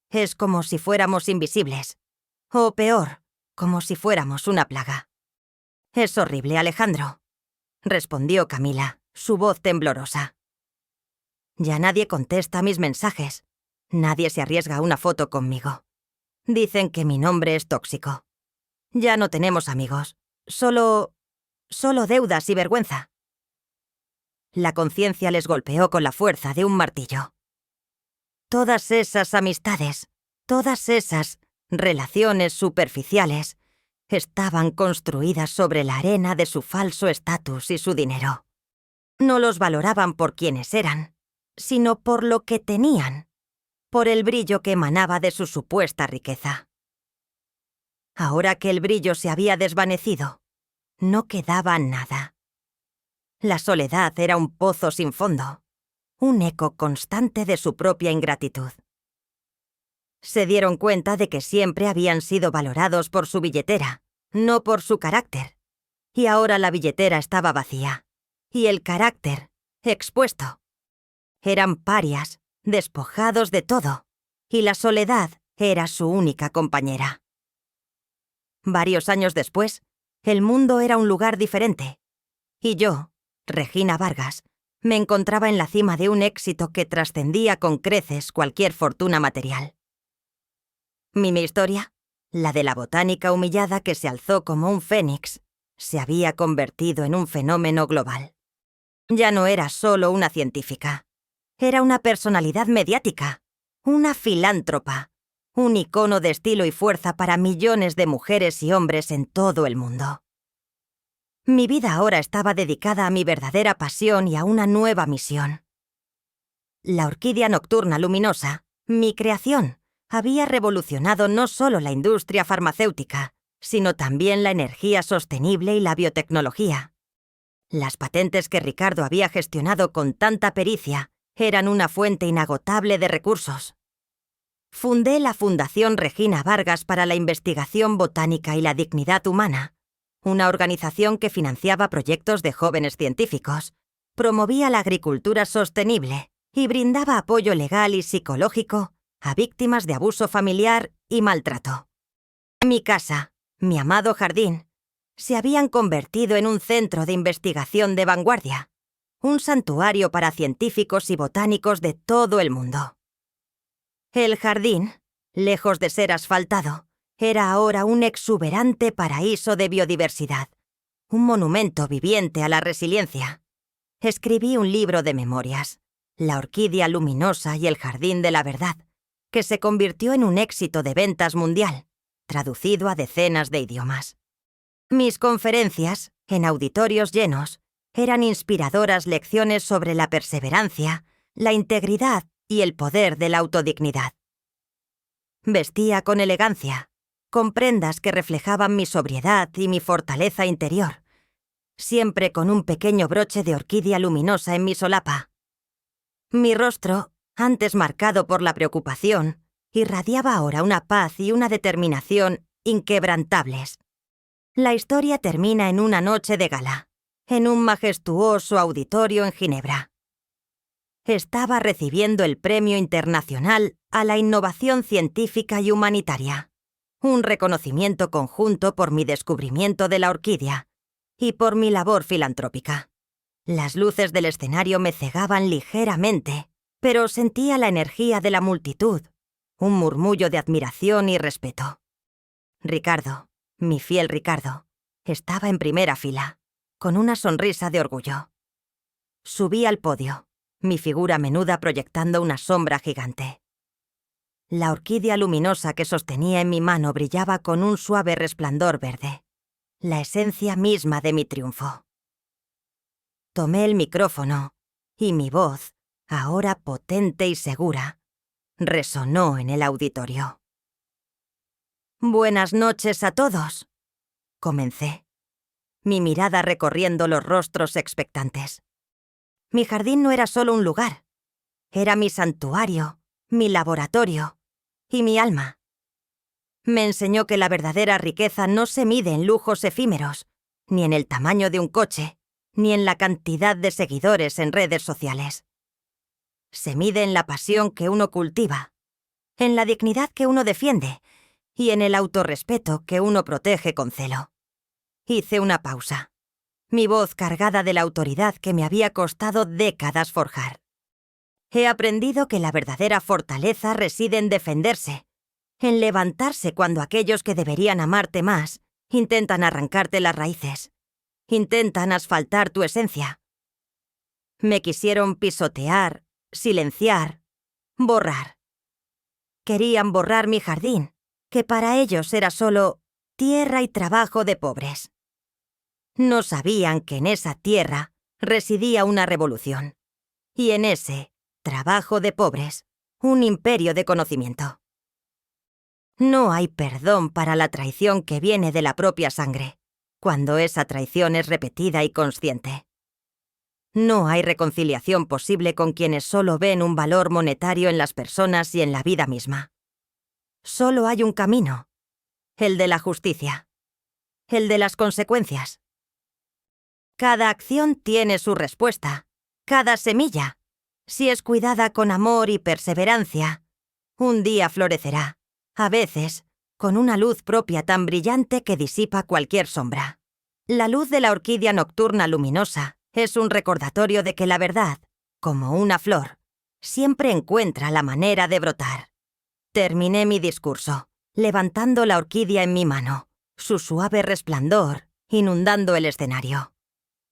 Speaker 1: Es como si fuéramos invisibles. O peor, como si fuéramos una plaga». «Es horrible, Alejandro», respondió Camila, su voz temblorosa. «Ya nadie contesta mis mensajes. Nadie se arriesga a una foto conmigo. Dicen que mi nombre es tóxico. Ya no tenemos amigos. Solo deudas y vergüenza». La conciencia les golpeó con la fuerza de un martillo. Todas esas amistades, todas esas relaciones superficiales, estaban construidas sobre la arena de su falso estatus y su dinero. No los valoraban por quienes eran, sino por lo que tenían, por el brillo que emanaba de su supuesta riqueza. Ahora que el brillo se había desvanecido, no quedaba nada. La soledad era un pozo sin fondo, un eco constante de su propia ingratitud. Se dieron cuenta de que siempre habían sido valorados por su billetera, no por su carácter, y ahora la billetera estaba vacía, y el carácter expuesto. Eran parias, despojados de todo, y la soledad era su única compañera. Varios años después, el mundo era un lugar diferente, y yo, Regina Vargas, me encontraba en la cima de un éxito que trascendía con creces cualquier fortuna material. Mi historia, la de la botánica humillada que se alzó como un fénix, se había convertido en un fenómeno global. Ya no era solo una científica, era una personalidad mediática, una filántropa, un icono de estilo y fuerza para millones de mujeres y hombres en todo el mundo. Mi vida ahora estaba dedicada a mi verdadera pasión y a una nueva misión. La orquídea nocturna luminosa, mi creación, había revolucionado no solo la industria farmacéutica, sino también la energía sostenible y la biotecnología. Las patentes que Ricardo había gestionado con tanta pericia eran una fuente inagotable de recursos. Fundé la Fundación Regina Vargas para la Investigación Botánica y la Dignidad Humana, una organización que financiaba proyectos de jóvenes científicos, promovía la agricultura sostenible y brindaba apoyo legal y psicológico a víctimas de abuso familiar y maltrato. Mi casa, mi amado jardín, se habían convertido en un centro de investigación de vanguardia, un santuario para científicos y botánicos de todo el mundo. El jardín, lejos de ser asfaltado, era ahora un exuberante paraíso de biodiversidad, un monumento viviente a la resiliencia. Escribí un libro de memorias, La orquídea luminosa y el jardín de la verdad, que se convirtió en un éxito de ventas mundial, traducido a decenas de idiomas. Mis conferencias, en auditorios llenos, eran inspiradoras lecciones sobre la perseverancia, la integridad y el poder de la autodignidad. Vestía con elegancia, con prendas que reflejaban mi sobriedad y mi fortaleza interior, siempre con un pequeño broche de orquídea luminosa en mi solapa. Mi rostro, antes marcado por la preocupación, irradiaba ahora una paz y una determinación inquebrantables. La historia termina en una noche de gala, en un majestuoso auditorio en Ginebra. Estaba recibiendo el Premio Internacional a la Innovación Científica y Humanitaria, Un reconocimiento conjunto por mi descubrimiento de la orquídea y por mi labor filantrópica. Las luces del escenario me cegaban ligeramente, pero sentía la energía de la multitud, un murmullo de admiración y respeto. Ricardo, mi fiel Ricardo, estaba en primera fila, con una sonrisa de orgullo. Subí al podio, mi figura menuda proyectando una sombra gigante. La orquídea luminosa que sostenía en mi mano brillaba con un suave resplandor verde, la esencia misma de mi triunfo. Tomé el micrófono y mi voz, ahora potente y segura, resonó en el auditorio. «Buenas noches a todos», comencé, mi mirada recorriendo los rostros expectantes. Mi jardín no era solo un lugar, era mi santuario, mi laboratorio y mi alma. Me enseñó que la verdadera riqueza no se mide en lujos efímeros, ni en el tamaño de un coche, ni en la cantidad de seguidores en redes sociales. Se mide en la pasión que uno cultiva, en la dignidad que uno defiende y en el autorrespeto que uno protege con celo. Hice una pausa, mi voz cargada de la autoridad que me había costado décadas forjar. He aprendido que la verdadera fortaleza reside en defenderse, en levantarse cuando aquellos que deberían amarte más intentan arrancarte las raíces, intentan asfaltar tu esencia. Me quisieron pisotear, silenciar, borrar. Querían borrar mi jardín, que para ellos era solo tierra y trabajo de pobres. No sabían que en esa tierra residía una revolución, y en ese trabajo de pobres, un imperio de conocimiento. No hay perdón para la traición que viene de la propia sangre, cuando esa traición es repetida y consciente. No hay reconciliación posible con quienes solo ven un valor monetario en las personas y en la vida misma. Solo hay un camino, el de la justicia, el de las consecuencias. Cada acción tiene su respuesta, cada semilla, si es cuidada con amor y perseverancia, un día florecerá, a veces, con una luz propia tan brillante que disipa cualquier sombra. La luz de la orquídea nocturna luminosa es un recordatorio de que la verdad, como una flor, siempre encuentra la manera de brotar. Terminé mi discurso, levantando la orquídea en mi mano, su suave resplandor inundando el escenario.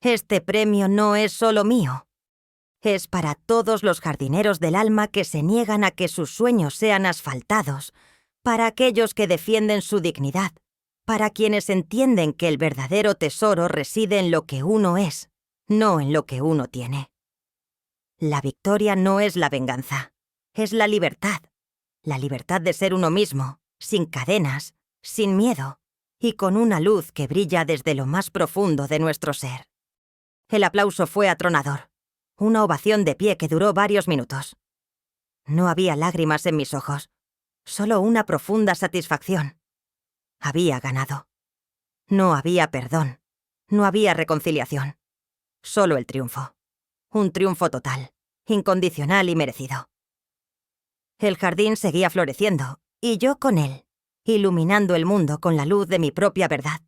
Speaker 1: Este premio no es solo mío. Es para todos los jardineros del alma que se niegan a que sus sueños sean asfaltados, para aquellos que defienden su dignidad, para quienes entienden que el verdadero tesoro reside en lo que uno es, no en lo que uno tiene. La victoria no es la venganza, es la libertad de ser uno mismo, sin cadenas, sin miedo, y con una luz que brilla desde lo más profundo de nuestro ser. El aplauso fue atronador, una ovación de pie que duró varios minutos. No había lágrimas en mis ojos, solo una profunda satisfacción. Había ganado. No había perdón, no había reconciliación, solo el triunfo. Un triunfo total, incondicional y merecido. El jardín seguía floreciendo, y yo con él, iluminando el mundo con la luz de mi propia verdad.